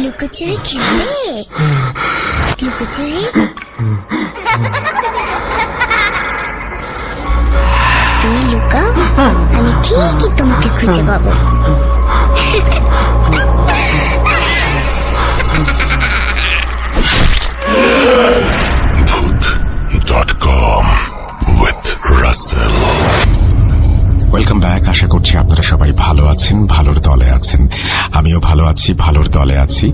লুকোচুরি খেলবে? লুকোচুরি তুমি লুকাও, আমি ঠিকই তোমাকে খুঁজে পাবো। Welcome back. আশা করছি আপনারা সবাই ভালো আছেন, ভালোর দলে আছেন। আমিও ভালো আছি, ভালোর দলে আছি।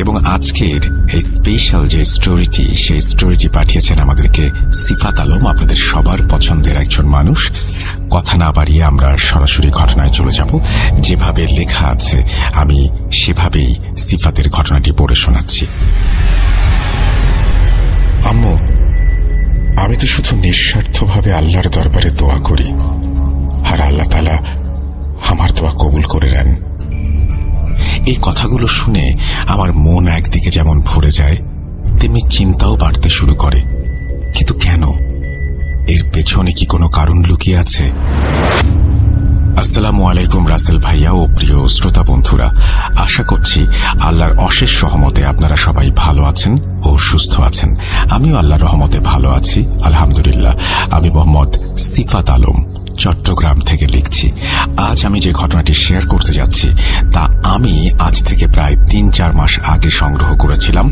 এবং আজকের এই স্পেশাল যে স্টোরিটি, সেই স্টোরিটি পাঠিয়েছেন আমাদেরকে সিফাত আলম, আপনাদের সবার পছন্দের একজন মানুষ। কথা না বাড়িয়ে আমরা সরাসরি ঘটনায় চলে যাব। যেভাবে লেখা আছে আমি সেভাবেই সিফাতের ঘটনাটি পড়ে শোনাচ্ছি। আম্মু, আমি তো শুধু নিঃস্বার্থভাবে আল্লাহর দরবারে দোয়া করি, আর আল্লাহ তাআলা আমার দোয়া কবুল করে নেন। এই কথাগুলো শুনে আমার মন একদিকে যেমন ভরে যায়, তেমনি চিন্তাও বাড়তে শুরু করে। কিন্তু কেন? এর পেছনে কি কোনো কারণ লুকিয়ে আছে? আসসালামু আলাইকুম রাসেল ভাইয়া ও প্রিয় শ্রোতা বন্ধুরা, আশা করছি আল্লাহর অশেষ রহমতে আপনারা সবাই ভালো আছেন ও সুস্থ আছেন। আমিও আল্লাহর রহমতে ভালো আছি, আলহামদুলিল্লাহ। আমি মোহাম্মদ সিফাত আলম, চট্টগ্রাম থেকে লিখছি। আজ আমি যে ঘটনাটি শেয়ার করতে যাচ্ছি তা আমি আজ থেকে প্রায় ৩-৪ মাস আগে সংগ্রহ করেছিলাম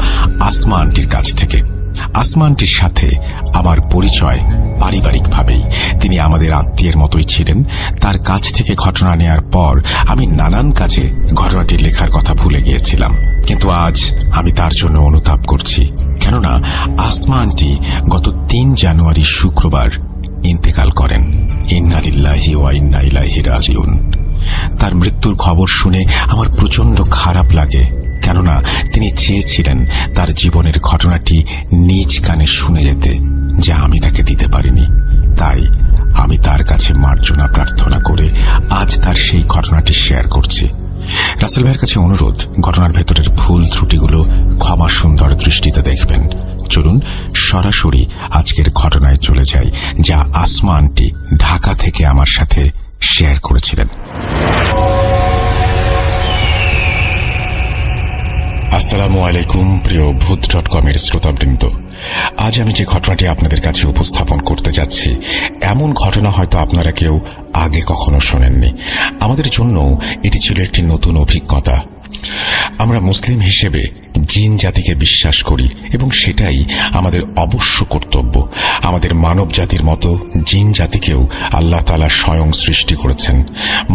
আসমা আন্টির কাছ থেকে। আসমা আন্টির সাথে আমার পরিচয় পারিবারিকভাবেই। তিনি আমাদের আত্মীয়ের মতোই ছিলেন। তার কাছ থেকে ঘটনা নেয়ার পর আমি নানান কাজে ঘটনাটি লেখার কথা ভুলে গিয়েছিলাম, কিন্তু আজ আমি তার জন্য অনুতাপ করছি। কেননা আসমা আন্টি গত ৩ জানুয়ারি শুক্রবার ইন্তেকাল করেন। ইন্না লিল্লাহি ওয়া ইন্না ইলাইহি রাজিউন। তার মৃত্যুর খবর শুনে আমার প্রচন্ড খারাপ লাগে, কেননা তিনি চেয়েছিলেন তার জীবনের ঘটনাটি নিজ কানে শুনে যেতে, যা আমি তাকে দিতে পারিনি। তাই আমি তার কাছে মার্জনা প্রার্থনা করে আজ তার সেই ঘটনাটি শেয়ার করছি। রাসেল ভাইয়ের কাছে অনুরোধ, ঘটনার ভেতরের ভুল ত্রুটিগুলো ক্ষমা সুন্দর দৃষ্টিতে দেখবেন। চলুন সরাসরি আজকের ঘটনায় চলে যাই, যা আসমা আন্টি ঢাকা থেকে আমার সাথে শেয়ার করেছিলেন। আসসালামু আলাইকুম প্রিয় ভূত.com এর শ্রোতাবৃন্দ। আজ আমি যে ঘটনাটি আপনাদের কাছে উপস্থাপন করতে যাচ্ছি, এমন ঘটনা হয়তো আপনারা কেউ আগে কখনো শোনেননি। আমাদের জন্য এটি ছিল একটি নতুন অভিজ্ঞতা। আমরা মুসলিম হিসেবে জিন জাতিকে বিশ্বাস করি এবং সেটাই আমাদের অবশ্য কর্তব্য। আমাদের মানব জাতির মতো জিন জাতিকেও আল্লাহ তাআলা স্বয়ং সৃষ্টি করেছেন।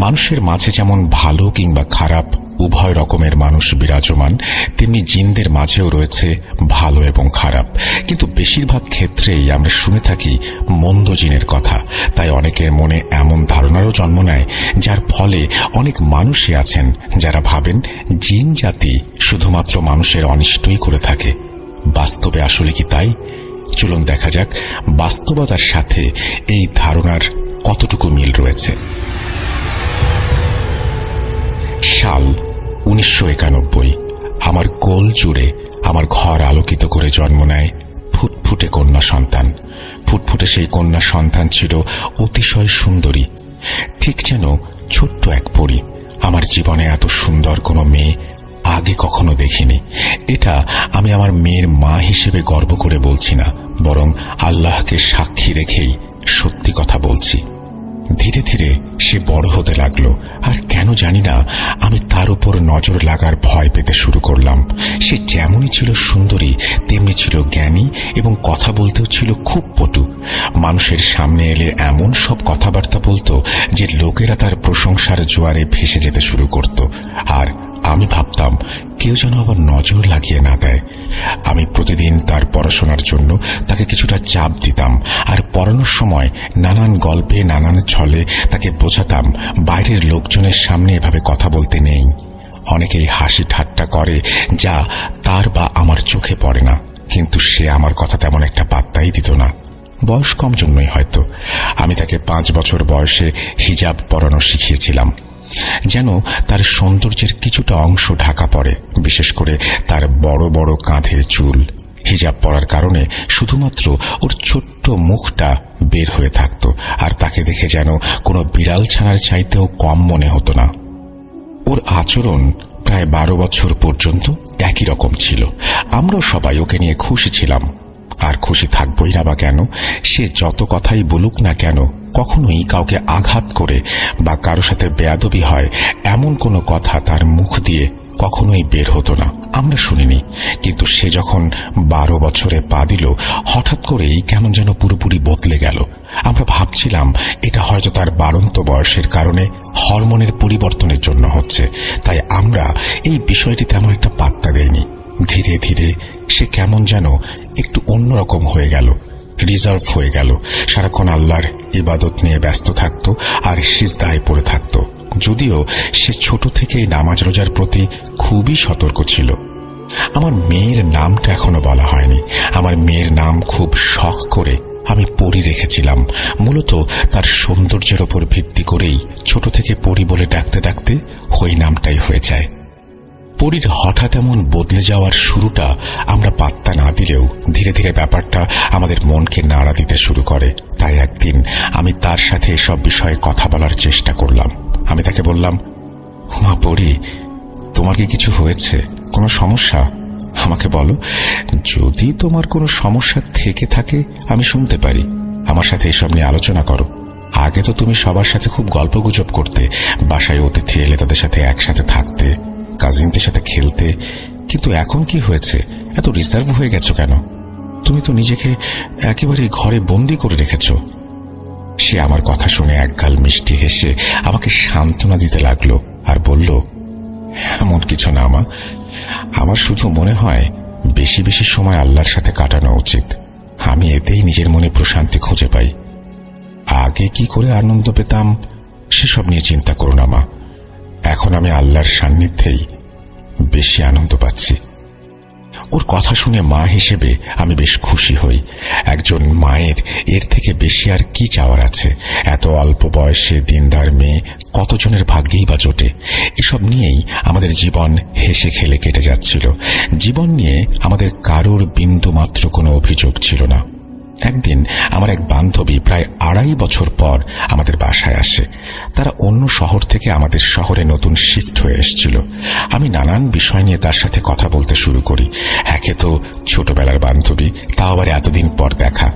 মানুষের মাঝে যেমন ভালো কিংবা খারাপ উভয় রকমের মানুষ বিরাজমান, তেমনি জিনদের মাঝেও রয়েছে ভালো এবং খারাপ। কিন্তু বেশিরভাগ ক্ষেত্রেই আমরা শুনে থাকি মন্দ জিনের কথা। তাই অনেকের মনে এমন ধারণারও জন্ম নেয়, যার ফলে অনেক মানুষই আছেন যারা ভাবেন জিন জাতি শুধুমাত্র মানুষের অনিষ্টই করে থাকে। বাস্তবে আসলে কি তাই? চলুন দেখা যাক বাস্তবতার সাথে এই ধারণার কতটুকু মিল রয়েছে। সাল 1991। আমার কোল জুড়ে আমার ঘর আলোকিত করে জন্ম নেয় ফুটফুটে কন্যা সন্তান। ফুটফুটে সেই কন্যা সন্তান ছিল অতিশয় সুন্দরী, ঠিক যেন ছোট্ট এক পরী। আমার জীবনে এত সুন্দর কোনো মেয়ে আগে কখনো দেখিনি। এটা আমি আমার মেয়ের মা হিসেবে গর্ব করে বলছি না, বরং আল্লাহকে সাক্ষী রেখেই সত্যি কথা বলছি। ধীরে ধীরে সে বড় হতে লাগলো, আর কেন জানি না আমি তার উপর নজর লাগার ভয় পেতে শুরু করলাম। সে যেমনই ছিল সুন্দরী, তেমনি ছিল জ্ঞানী এবং কথা বলতেও ছিল খুব পটু। মানুষের সামনে এলে এমন সব কথাবার্তা বলতো যে লোকেরা তার প্রশংসার জোয়ারে ভেসে যেতে শুরু করত। আর আমি ভাবতাম কেউ যেন আবার নজর লাগিয়ে না দেয়। আমি প্রতিদিন তার পড়াশোনার জন্য তাকে কিছুটা চাপ দিতাম, আর পড়ানোর সময় নানান গল্পে নানান ছলে তাকে বোঝাতাম বাইরের লোকজনের সামনে এভাবে কথা বলতে নেই। অনেকেই হাসি ঠাট্টা করে, যা তার বা আমার চোখে পড়ে না, কিন্তু সে আমার কথা তেমন একটা পাত্তাই দিত না। বয়স কম জন্যই হয়তো আমি তাকে 5 বছর বয়সে হিজাব পরানো শিখিয়েছিলাম, যেন তার সৌন্দর্যের কিছুটা অংশ ঢাকা পড়ে, বিশেষ করে তার বড় বড় কাঁধের চুল। হিজাব পরার কারণে শুধুমাত্র ওর ছোট্ট মুখটা বের হয়ে থাকত, আর তাকে দেখে যেন কোনো বিড়াল ছানার চাইতেও কম মনে হতো না। ওর আচরণ প্রায় 12 বছর পর্যন্ত একই রকম ছিল। আমরাও সবাই ওকে নিয়ে খুশি ছিলাম। আর খুশি থাকবই না বা কেন? সে যত কথাই বলুক না কেন, কখনোই কাউকে আঘাত করে বা কারো সাথে বেয়াদবি হয় এমন কোনো কথা তার মুখ দিয়ে কখনোই বের হতো না, আমরা শুনিনি। কিন্তু সে যখন 12 বছরে পা দিল, হঠাৎ করেই কেমন যেন পুরোপুরি বদলে গেল। আমরা ভাবছিলাম এটা হয়তো তার বাড়ন্ত বয়সের কারণে হরমোনের পরিবর্তনের জন্য হচ্ছে, তাই আমরা এই বিষয়টি তেমন একটা পাত্তা দেইনি। ধীরে ধীরে সে কেমন যেন একটু অন্যরকম হয়ে গেল, রিজার্ভ হয়ে গেল। সারাক্ষণ আল্লাহর ইবাদত নিয়ে ব্যস্ত থাকত আর সিজদায় পড়ে থাকত, যদিও সে ছোট থেকেই নামাজ রোজার প্রতি খুবই সতর্ক ছিল। আমার মেয়ের নামটা এখনো বলা হয়নি। আমার মেয়ের নাম খুব শখ করে আমি পরি রেখেছিলাম। মূলত তার সৌন্দর্যের ওপর ভিত্তি করেই ছোট থেকে পরি বলে ডাকতে ডাকতে ওই নামটাই হয়ে যায়। পরির হঠাৎ এমন বদলে যাওয়ার শুরুটা আমরা পাত্তা না দিলেও ধীরে ধীরে ব্যাপারটা আমাদের মনকে নাড়া দিতে শুরু করে। তাই একদিন আমি তার সাথে এসব বিষয়ে কথা বলার চেষ্টা করলাম। আমি তাকে বললাম, মা পরি, তোমার কি কিছু হয়েছে? কোনো সমস্যা? আমাকে বলো। যদি তোমার কোনো সমস্যা থেকে থাকে আমি শুনতে পারি। আমার সাথে এসব নিয়ে আলোচনা করো। আগে তো তুমি সবার সাথে খুব গল্পগুজব করতে, বাসায় অতিথি এলে তাদের সাথে একসাথে থাকতে, কাজিনদের সাথে খেলতে, কিন্তু এখন কি হয়েছে? এত রিজার্ভ হয়ে গেছো কেন? তুমি তো নিজেকে একেবারে ঘরে বন্দি করে রেখেছ। সে আমার কথা শুনে একগাল মিষ্টি হেসে আমাকে সান্ত্বনা দিতে লাগলো আর বলল, এমন কিছু না মা, আমার শুধু মনে হয় বেশি বেশি সময় আল্লাহর সাথে কাটানো উচিত। আমি এতেই নিজের মনে প্রশান্তি খুঁজে পাই। আগে কি করে আনন্দ পেতাম সেসব নিয়ে চিন্তা করো না মা, এখন আমি আল্লাহর সান্নিধ্যেই বেশি আনন্দ পাচ্ছি। ওর কথা শুনে মা হিসেবে আমি বেশ খুশি হই। একজন মায়ের এর থেকে বেশি আর কি চাওয়ার আছে? এত অল্প বয়সে দিনদার মেয়ে কতজনের ভাগ্যেই বা জোটে। এসব নিয়েই আমাদের জীবন হেসে খেলে কেটে যাচ্ছিল। জীবন নিয়ে আমাদের কারোর বিন্দু মাত্র কোনো অভিযোগ ছিল না। একদিন আমার এক বান্ধবী প্রায় 2.5 বছর পর আমাদের বাসায় আসে। তারা অন্য শহর থেকে আমাদের শহরে নতুন শিফট হয়ে এসেছিল। আমি নানান বিষয় নিয়ে তার সাথে কথা বলতে শুরু করি। একে তো ছোটবেলার বান্ধবী, তাও আবার এতদিন পর দেখা।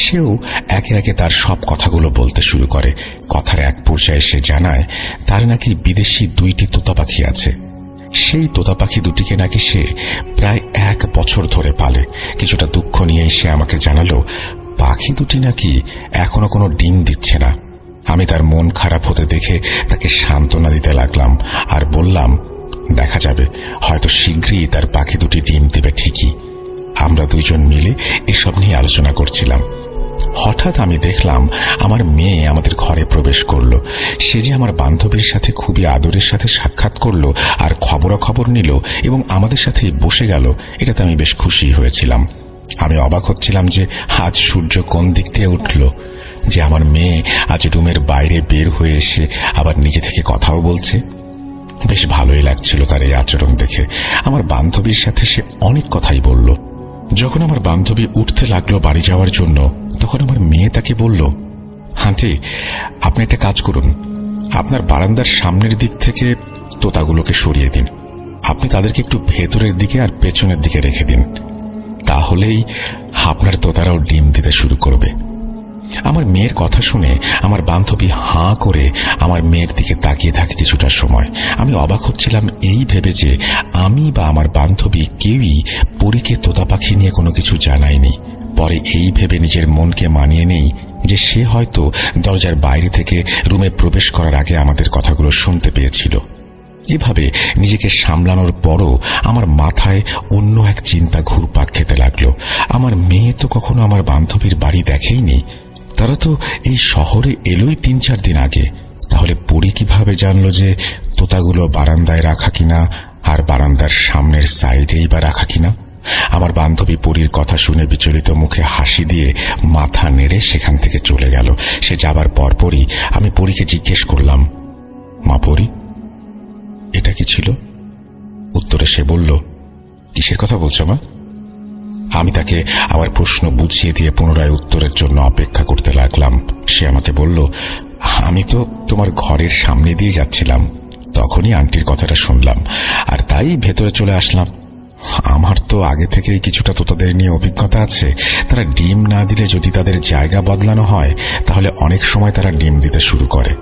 সেও একে একে তার সব কথাগুলো বলতে শুরু করে। কথার এক পর্যায়ে সে জানায় তার নাকি বিদেশি 2টি তোতা পাখি আছে। সেই তোতা পাখি দুটিকে নাকি সে প্রায় 1 বছর ধরে পালে। কিছুটা দুঃখ নিয়েই সে আমাকে জানালো পাখি দুটি নাকি এখনো কোনো ডিম দিচ্ছে না। আমি তার মন খারাপ হতে দেখে তাকে সান্ত্বনা দিতে লাগলাম আর বললাম, দেখা যাবে, হয়তো শীঘ্রই তার পাখি দুটি ডিম দেবে ঠিকই। আমরা দুইজন মিলে এসব নিয়ে আলোচনা করছিলাম। হঠাৎ আমি দেখলাম আমার মেয়ে আমাদের ঘরে প্রবেশ করলো। সে যে আমার বান্ধবীর সাথে খুবই আদরের সাথে সাক্ষাৎ করলো আর খবরাখবর নিল এবং আমাদের সাথে বসে গেল, এটাতে আমি বেশ খুশি হয়েছিলাম। আমি অবাক হচ্ছিলাম যে আজ সূর্য কোন দিক থেকে উঠল, যে আমার মেয়ে আজ রুমের বাইরে বের হয়ে এসে আবার নিজে থেকে কথাও বলছে। বেশ ভালোই লাগছিল তার এই আচরণ দেখে। আমার বান্ধবীর সাথে সে অনেক কথাই বলল। যখন আমার বান্ধবী উঠতে লাগলো বাড়ি যাওয়ার জন্য, তখন আমার মেয়ে তাকে বলল, আন্টি, আপনি একটা কাজ করুন, আপনার বারান্দার সামনের দিক থেকে তোতাগুলোকে সরিয়ে দিন। আপনি তাদেরকে একটু ভেতরের দিকে আর পেছনের দিকে রেখে দিন, তাহলেই আপনার তোতারাও ডিম দিতে শুরু করবে। আমার মেয়ের কথা শুনে আমার বান্ধবী হাঁ করে আমার মেয়ের দিকে তাকিয়ে থাকে কিছুটা সময়। আমি অবাক হচ্ছিলাম এই ভেবে যে আমি বা আমার বান্ধবী কেউই পরীকে তোতা পাখি নিয়ে কোনো কিছু জানায়নি। পরে এই ভেবে নিজের মনকে মানিয়ে নেই যে সে হয়তো দরজার বাইরে থেকে রুমে প্রবেশ করার আগে আমাদের কথাগুলো শুনতে পেয়েছিল। এভাবে নিজেকে সামলানোর পরও আমার মাথায় অন্য এক চিন্তা ঘুরপাক খেতে লাগলো। আমার মেয়ে তো কখনো আমার বান্ধবীর বাড়ি দেখেইনি। তারা তো এই শহরে এলোই 3-4 দিন আগে। তাহলে পরি কিভাবে জানলো যে তোতাগুলো বারান্দায় রাখা কিনা আর বারান্দার সামনের সাইডেই বা রাখা কিনা? আমার বান্ধবী পরির কথা শুনে বিচলিত মুখে হাসি দিয়ে মাথা নেড়ে সেখান থেকে চলে গেল। সে যাবার পরপরই আমি পরিকে জিজ্ঞেস করলাম, মা পরি, এটা কি ছিল? উত্তরে সে বলল, কিসের কথা বলছো মা? আমি তাকে আমার প্রশ্ন বুঝিয়ে দিয়ে পুনরায় উত্তরের জন্য অপেক্ষা করতে লাগলাম। সে আমাকে বলল, আমি তো তোমার ঘরের সামনে দিয়ে যাচ্ছিলাম, তখনই আন্টির কথাটা শুনলাম, আর তাই ভেতরে চলে আসলাম। আমার তো আগে থেকেই কিছুটা তোতাদের নিয়ে অভিজ্ঞতা আছে। তারা ডিম না দিলে যদি তাদের জায়গা বদলানো হয়, তাহলে অনেক সময় তারা ডিম দিতে শুরু করে।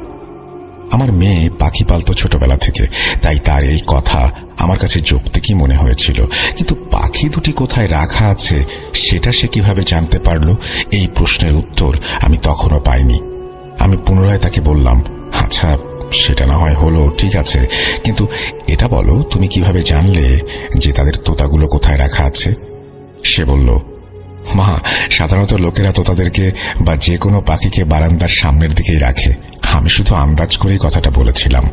আমার মেয়ে পাখি পালতো ছোটবেলা থেকে, তাই তার এই কথা আমার কাছে যৌক্তিকই মনে হয়েছিল। কিন্তু পাখি দুটি কোথায় রাখা আছে সেটা সে কিভাবে জানতে পারল, এই প্রশ্নের উত্তর আমি তখনও পাইনি। আমি পুনরায় তাকে বললাম, আচ্ছা সেটা না হয় হলো, ঠিক আছে, কিন্তু এটা বলো তুমি কিভাবে জানলে যে তাদের তোতাগুলো কোথায় রাখা আছে? সে বলল, মা, সাধারণত লোকেরা তোতাদেরকে বা যে কোনো পাখিকে বারান্দার সামনের দিকেই রাখে। আমি শুধু আন্দাজ করেই কথাটা বলেছিলাম।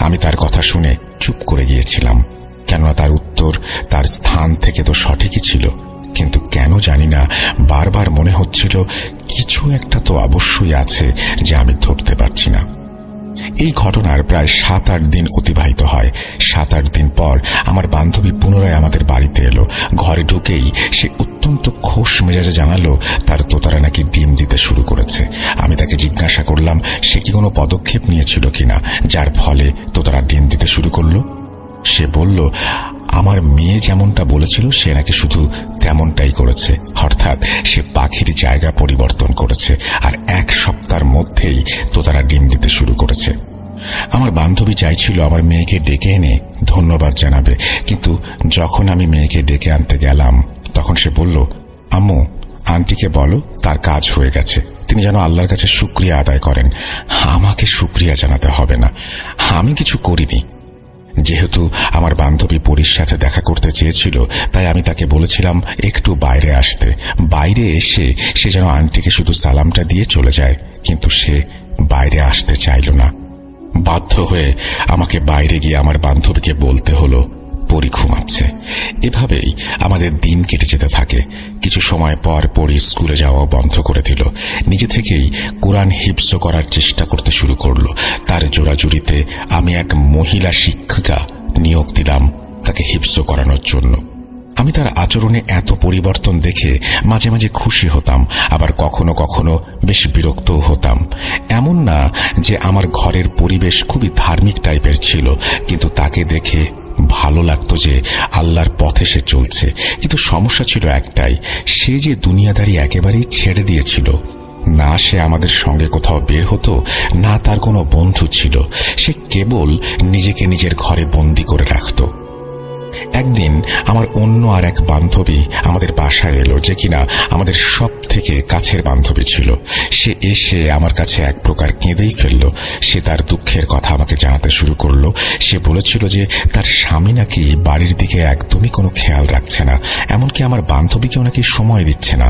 আমি তার কথা শুনে চুপ করে গিয়েছিলাম, কেননা তার উত্তর তার স্থান থেকে তো সঠিকই ছিল, কিন্তু কেন জানি না বারবার মনে হচ্ছিল কিছু একটা তো অবশ্যই আছে যে আমি ধরতে পারছি না। এই ঘটনার প্রায় 7-8 দিন অতিবাহিত হয়। 7-8 দিন পর আমার বান্ধবী পুনরায় আমাদের বাড়িতে এলো। ঘরে ঢুকেই সে অত্যন্ত খোশ মেজাজে জানালো তার তোতারা নাকি ডিম দিতে শুরু করেছে। আমি তাকে জিজ্ঞাসা করলাম সে কি কোনো পদক্ষেপ নিয়েছিল কিনা যার ফলে তোতারা ডিম দিতে শুরু করলো। সে বলল, আমার মেয়ে যেমনটা বলেছিল সে নাকি শুধু তেমনটাই করেছে, অর্থাৎ সে পাখির জায়গা পরিবর্তন করেছে, আর 1 সপ্তাহের মধ্যেই তোতারা ডিম দিতে শুরু করেছে। আমার বান্ধবী চাইছিল আমার মেয়েকে ডেকে এনে ধন্যবাদ জানাবে, কিন্তু যখন আমি মেয়েকে ডেকে আনতে গেলাম তখন সে বলল, আম্মু, আন্টিকে বলো তার কাজ হয়ে গেছে, তিনি যেন আল্লাহর কাছে শুকরিয়া আদায় করেন। আমাকে শুকরিয়া জানাতে হবে না, আমি কিছু করিনি। যেহেতু আমার বান্ধবী পরীর সাথে দেখা করতে চেয়েছিল, তাই আমি তাকে বলেছিলাম একটু বাইরে আসতে। বাইরে এসে সে যেন আন্টিকে শুধু সালামটা দিয়ে চলে যায়, কিন্তু সে বাইরে আসতে চাইল না। বাধ্য হয়ে আমাকে বাইরে গিয়ে আমার বান্ধবীকে বলতে হলো পরী ঘুমাচ্ছে। এভাবেই আমাদের দিন কেটে যেতে থাকে। কিছু সময় পর পরী স্কুলে যাওয়া বন্ধ করে দিল। নিজে থেকেই কোরআন হিফজ করার চেষ্টা করতে শুরু করলো। তার জোরাজুরিতে আমি এক মহিলা শিক্ষিকা নিয়োগ দিলাম তাকে হিফজ করানোর জন্য। আমি তার আচরণে এত পরিবর্তন দেখে মাঝে মাঝে খুশি হতাম, আবার কখনো কখনো বেশ বিরক্তও হতাম। এমন না যে আমার ঘরের পরিবেশ খুবই ধার্মিক টাইপের ছিল, কিন্তু তাকে দেখে ভালো লাগতো যে আল্লাহর পথে সে চলছে। কিন্তু সমস্যা ছিল একটাই, সে যে দুনিয়াদারি একেবারেই ছেড়ে দিয়েছিল। না সে আমাদের সঙ্গে কোথাও বের হতো, না তার কোনো বন্ধু ছিল। সে কেবল নিজেকে নিজের ঘরে বন্দি করে রাখত। একদিন আমার অন্য আর এক বান্ধবী আমাদের বাসায় এলো, যে কিনা আমাদের সব থেকে কাছের বান্ধবী ছিল। সে এসে আমার কাছে এক প্রকার কেঁদেই ফেলল। সে তার দুঃখের কথা আমাকে জানাতে শুরু করলো। সে বলেছিল যে তার স্বামী নাকি বাড়ির দিকে একদমই কোনো খেয়াল রাখছে না, এমনকি আমার বান্ধবীকেও নাকি সময় দিচ্ছে না।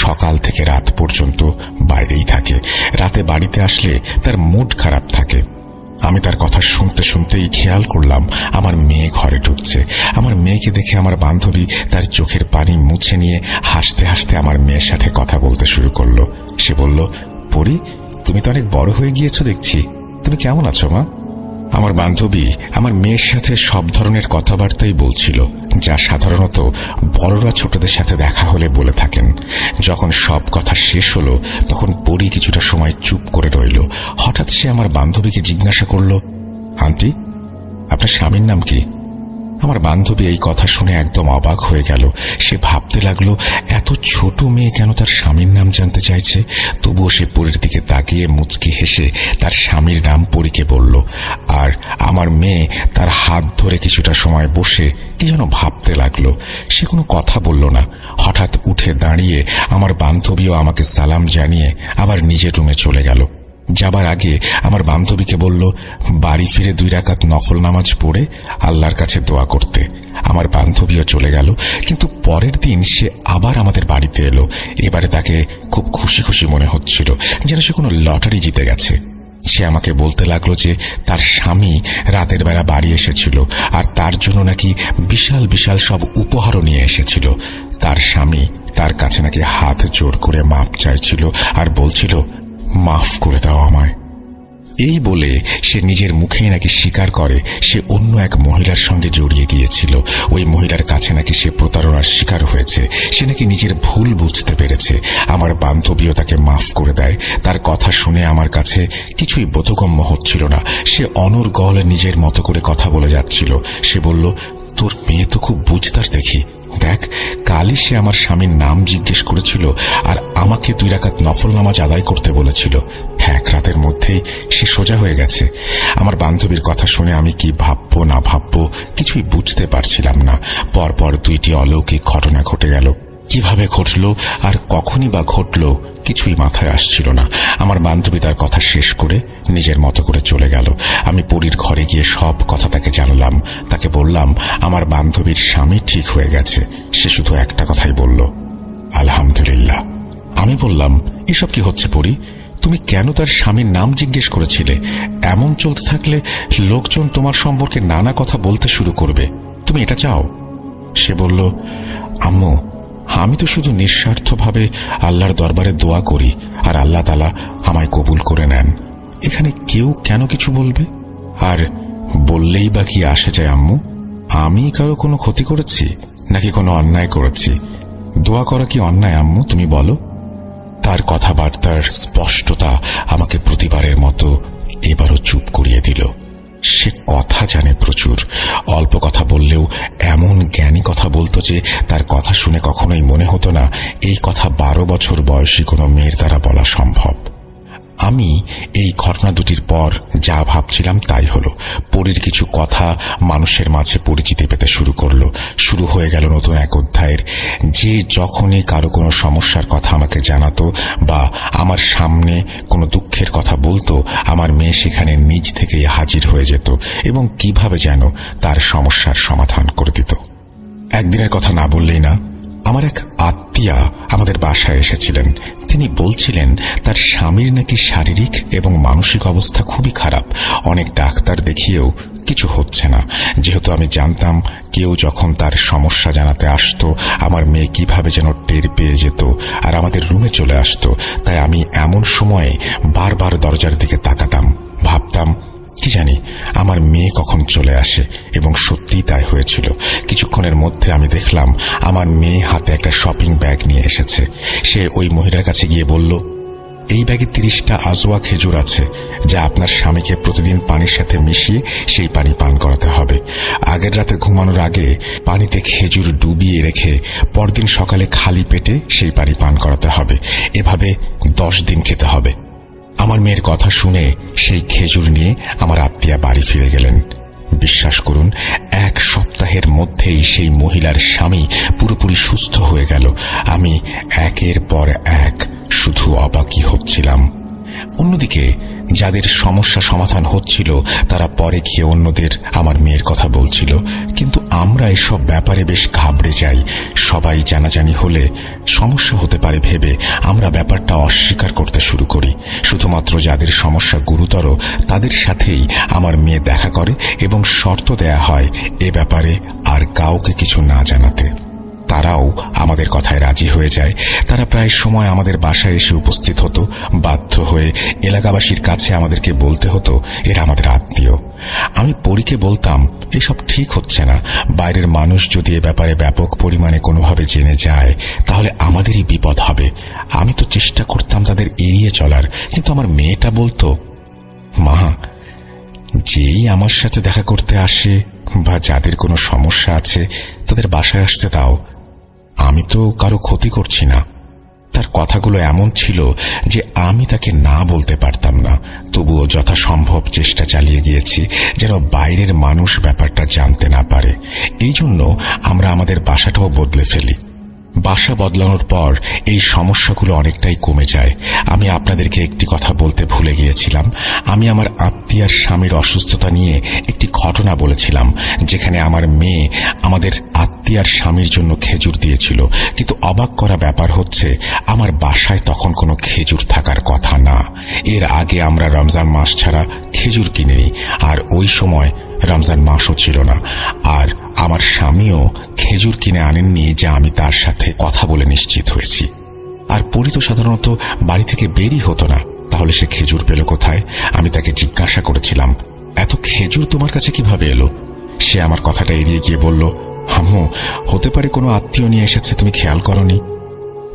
সকাল থেকে রাত পর্যন্ত বাইরেই থাকে, রাতে বাড়িতে আসলে তার মুড খারাপ থাকে। আমি তার কথা শুনতে শুনতেই খেয়াল করলাম আমার মেয়ে ঘরে ঢুকছে। আমার মেয়েকে দেখে আমার বান্ধবী তার চোখের পানি মুছে নিয়ে হাসতে হাসতে আমার মেয়ের সাথে কথা বলতে শুরু করলো। সে বলল, পরী, তুমি তো অনেক বড় হয়ে গিয়েছো দেখছি, তুমি কেমন আছো মা? আমার বান্ধবী আমার মেয়ের সাথে সব ধরনের কথাবার্তাই বলছিল, যা সাধারণত বড়রা ছোটদের সাথে দেখা হলে বলে থাকেন। যখন সব কথা শেষ হলো তখন পরী কিছুটা সময় চুপ করে রইল। হঠাৎ সে আমার বান্ধবীকে জিজ্ঞাসা করল, আন্টি, আপনার স্বামীর নাম কি? আমার বান্ধবী এই কথা শুনে একদম অবাক হয়ে গেল। সে ভাবতে লাগলো এত ছোট মেয়ে কেন তার স্বামীর নাম জানতে চাইছে। তবুও সে পরীর দিকে তাকিয়ে মুচকি হেসে তার স্বামীর নাম পরীকে বলল। আর আমার মেয়ে তার হাত ধরে কিছুটা সময় বসে কি যেন ভাবতে লাগলো। সে কোনো কথা বলল না। হঠাৎ উঠে দাঁড়িয়ে আমার বান্ধবীও আমাকে সালাম জানিয়ে আবার নিজের রুমে চলে গেল। যাবার আগে আমার বান্ধবীকে বলল বাড়ি ফিরে 2 রাকাত নফল নামাজ পড়ে আল্লাহর কাছে দোয়া করতে। আমার বান্ধবীও চলে গেল। কিন্তু পরের দিন সে আবার আমাদের বাড়িতে এলো। এবারে তাকে খুব খুশি খুশি মনে হচ্ছিল, যেন সে কোনো লটারি জিতে গেছে। সে আমাকে বলতে লাগলো যে তার স্বামী রাতের বেলা বাড়ি এসেছিল, আর তার জন্য নাকি বিশাল বিশাল সব উপহারও নিয়ে এসেছিল। তার স্বামী তার কাছে নাকি হাত জোর করে মাপ চাইছিল আর বলছিল, মাফ করে দাও আমায়। এই বলে সে নিজের মুখেই নাকি স্বীকার করে সে অন্য এক মহিলার সঙ্গে জড়িয়ে গিয়েছিল। ওই মহিলার কাছে নাকি সে প্রতারণার শিকার হয়েছে। সে নাকি নিজের ভুল বুঝতে পেরেছে। আমার বান্ধবীও তাকে মাফ করে দেয়। তার কথা শুনে আমার কাছে কিছুই বোধগম্য হচ্ছিল না। সে অনর্গল নিজের মতো করে কথা বলে যাচ্ছিল। সে বলল, তোর মেয়ে তো খুব বুঝতার দেখি। দেখ, কালই সে আমার স্বামীর নাম জিজ্ঞেস করেছিল আর আমাকে 2 রাকাত নফল নামাজ আদায় করতে বলেছিল। এক রাতের মধ্যেই সে সোজা হয়ে গেছে। আমার বান্ধবীর কথা শুনে আমি কি ভাববো না ভাববো কিছুই বুঝতে পারছিলাম না। পরপর 2টি অলৌকিক ঘটনা ঘটে গেল। কিভাবে ঘটল আর কখনই বা ঘটল কিছুই মাথায় আসছিল না। আমার বান্ধবী তার কথা শেষ করে নিজের মতো করে চলে গেল। আমি পরীর ঘরে গিয়ে সব কথা তাকে জানালাম। তাকে বললাম আমার বান্ধবীর স্বামী ঠিক হয়ে গেছে। সে শুধু একটা কথাই বলল, আলহামদুলিল্লাহ। আমি বললাম, এসব কি হচ্ছে পরী? তুমি কেন তার স্বামীর নাম জিজ্ঞেস করেছিলে? এমন চলতে থাকলে লোকজন তোমার সম্পর্কে নানা কথা বলতে শুরু করবে। তুমি এটা চাও? সে বলল, আম্মু, আমি তো শুধু নিঃস্বার্থভাবে আল্লাহর দরবারে দোয়া করি আর আল্লাহ তাআলা আমায় কবুল করে নেন। এখানে কেউ কেন কিছু বলবে? আর বললেই বা কি আসে যায় আম্মু? আমি কারো কোনো ক্ষতি করেছি নাকি কোনো অন্যায় করেছি? দোয়া করা কি অন্যায় আম্মু, তুমি বলো? তার কথাবার্তার স্পষ্টতা আমাকে প্রতিবারের মতো এবারও চুপ করিয়ে দিল। সে কথা জানে প্রচুর। অল্প কথা বললেও এমন জ্ঞানী কথা বলতো যে তার কথা শুনে কখনোই মনে হতো না এই কথা 12 বছর বয়সী কোনো মেয়ের দ্বারা বলা সম্ভব। আমি এই ঘটনা দুটির পর যা ভাবছিলাম তাই হলো। পরীর কিছু কথা মানুষের মাঝে পরিচিতি পেতে শুরু করলো। শুরু হয়ে গেল নতুন এক অধ্যায়ের। যে যখনই কারো কোনো সমস্যার কথা আমাকে জানাতো বা আমার সামনে কোনো দুঃখের কথা বলতো, আমার মেয়ে সেখানে নিজ থেকেই হাজির হয়ে যেত এবং কিভাবে যেন তার সমস্যার সমাধান করে দিত। একদিনের কথা না বললেই না, আমার এক আত্মীয়া আমাদের বাসায় এসেছিলেন। তিনি বলছিলেন তার স্বামীর নাকি শারীরিক এবং মানসিক অবস্থা খুবই খারাপ। অনেক ডাক্তার দেখিয়েও কিছু হচ্ছে না। যেহেতু আমি জানতাম কেউ যখন তার সমস্যা জানাতে আসতো আমার মেয়ে কিভাবে যেন টের পেয়ে যেত আর আমাদের রুমে চলে আসতো, তাই আমি এমন সময়ে বারবার দরজার দিকে তাকাতাম। ভাবতাম, কি জানি আমার মেয়ে কখন চলে আসে, এবং সত্যিই তাই হয়েছিল। কিছুক্ষণের মধ্যে আমি দেখলাম আমার মেয়ে হাতে একটা শপিং ব্যাগ নিয়ে এসেছে। সে ওই মহিলার কাছে গিয়ে বলল, এই ব্যাগে 30টা আজওয়া খেজুর আছে, যা আপনার স্বামীকে প্রতিদিন পানির সাথে মিশিয়ে সেই পানি পান করাতে হবে। আগের রাতে ঘুমানোর আগে পানিতে খেজুর ডুবিয়ে রেখে পরদিন সকালে খালি পেটে সেই পানি পান করাতে হবে। এভাবে 10 দিন খেতে হবে। আমার মেয়ের কথা শুনে সেই খেজুর নিয়ে আমার আত্মীয়া বাড়ি ফিরে গেলেন। বিশ্বাস করুন, 1 সপ্তাহের মধ্যেই সেই মহিলার স্বামী পুরোপুরি সুস্থ হয়ে গেল। আমি একের পর এক শুধু অবাকই হচ্ছিলাম। অন্যদিকে যাদের সমস্যা সমাধান হচ্ছিল তারা পরে গিয়ে অন্যদের আমার মেয়ের কথা বলছিল। কিন্তু আমরা এসব ব্যাপারে বেশ ঘাবড়ে যাই। সবাই জানাজানি হলে সমস্যা হতে পারে ভেবে আমরা ব্যাপারটা অস্বীকার করতে শুরু করি। শুধুমাত্র যাদের সমস্যা গুরুতর তাদের সাথেই আমার মেয়ে দেখা করে এবং শর্ত দেয়া হয় এ ব্যাপারে আর কাউকে কিছু না জানাতে। তারাও আমাদের কথায় রাজি হয়ে যায়। তারা প্রায় সময় আমাদের বাসায় এসে উপস্থিত হতো। বাধ্য হয়ে এলাকাবাসীর কাছে আমাদেরকে বলতে হতো এরা আমাদের আত্মীয়। আমি পরীকে বলতাম, এসব ঠিক হচ্ছে না। বাইরের মানুষ যদি এ ব্যাপারে ব্যাপক পরিমাণে কোনোভাবে জেনে যায় তাহলে আমাদেরই বিপদ হবে। আমি তো চেষ্টা করতাম তাদের এড়িয়ে চলার, কিন্তু আমার মেয়েটা বলতো, মা, যেই আমার সাথে দেখা করতে আসে বা যাদের কোনো সমস্যা আছে তাদের বাসায় আসতে দাও, আমি তো কারো ক্ষতি করছি না। তার কথাগুলো এমন ছিল যে আমি তাকে না বলতে পারতাম না। তবুও যথাসম্ভব চেষ্টা চালিয়ে গিয়েছি যেন বাইরের মানুষ ব্যাপারটা জানতে না পারে। এই জন্য আমরা আমাদের বাসাটাও বদলে ফেলি। বাসা বদলানোর পর এই সমস্যাগুলো অনেকটাই কমে যায়। আমি আপনাদেরকে একটি কথা বলতে ভুলে গিয়েছিলাম। আমি আমার আত্মীয়ার স্বামীর অসুস্থতা নিয়ে একটি ঘটনা বলেছিলাম, যেখানে আমার মেয়ে আমাদের আত্মীয়ার স্বামীর জন্য খেজুর দিয়েছিল। কিন্তু অবাক করা ব্যাপার হচ্ছে আমার বাসায় তখন কোনো খেজুর থাকার কথা না। এর আগে আমরা রমজান মাস ছাড়া খেজুর কিনিনি, আর ওই সময় রমজান মাসও ছিল না। আর আমার স্বামীও খেজুর কিনে আনেননি, যা আমি তার সাথে কথা বলে নিশ্চিত হয়েছি। আর পরি তো সাধারণত বাড়ি থেকে বেরই হতো না। তাহলে সে খেজুর পেল কোথায়? আমি তাকে জিজ্ঞাসা করেছিলাম, এত খেজুর তোমার কাছে কিভাবে এলো? সে আমার কথাটা এড়িয়ে গিয়ে বলল, আম্মু, হতে পারে কোনো আত্মীয় নিয়ে এসেছে, তুমি খেয়াল করনি।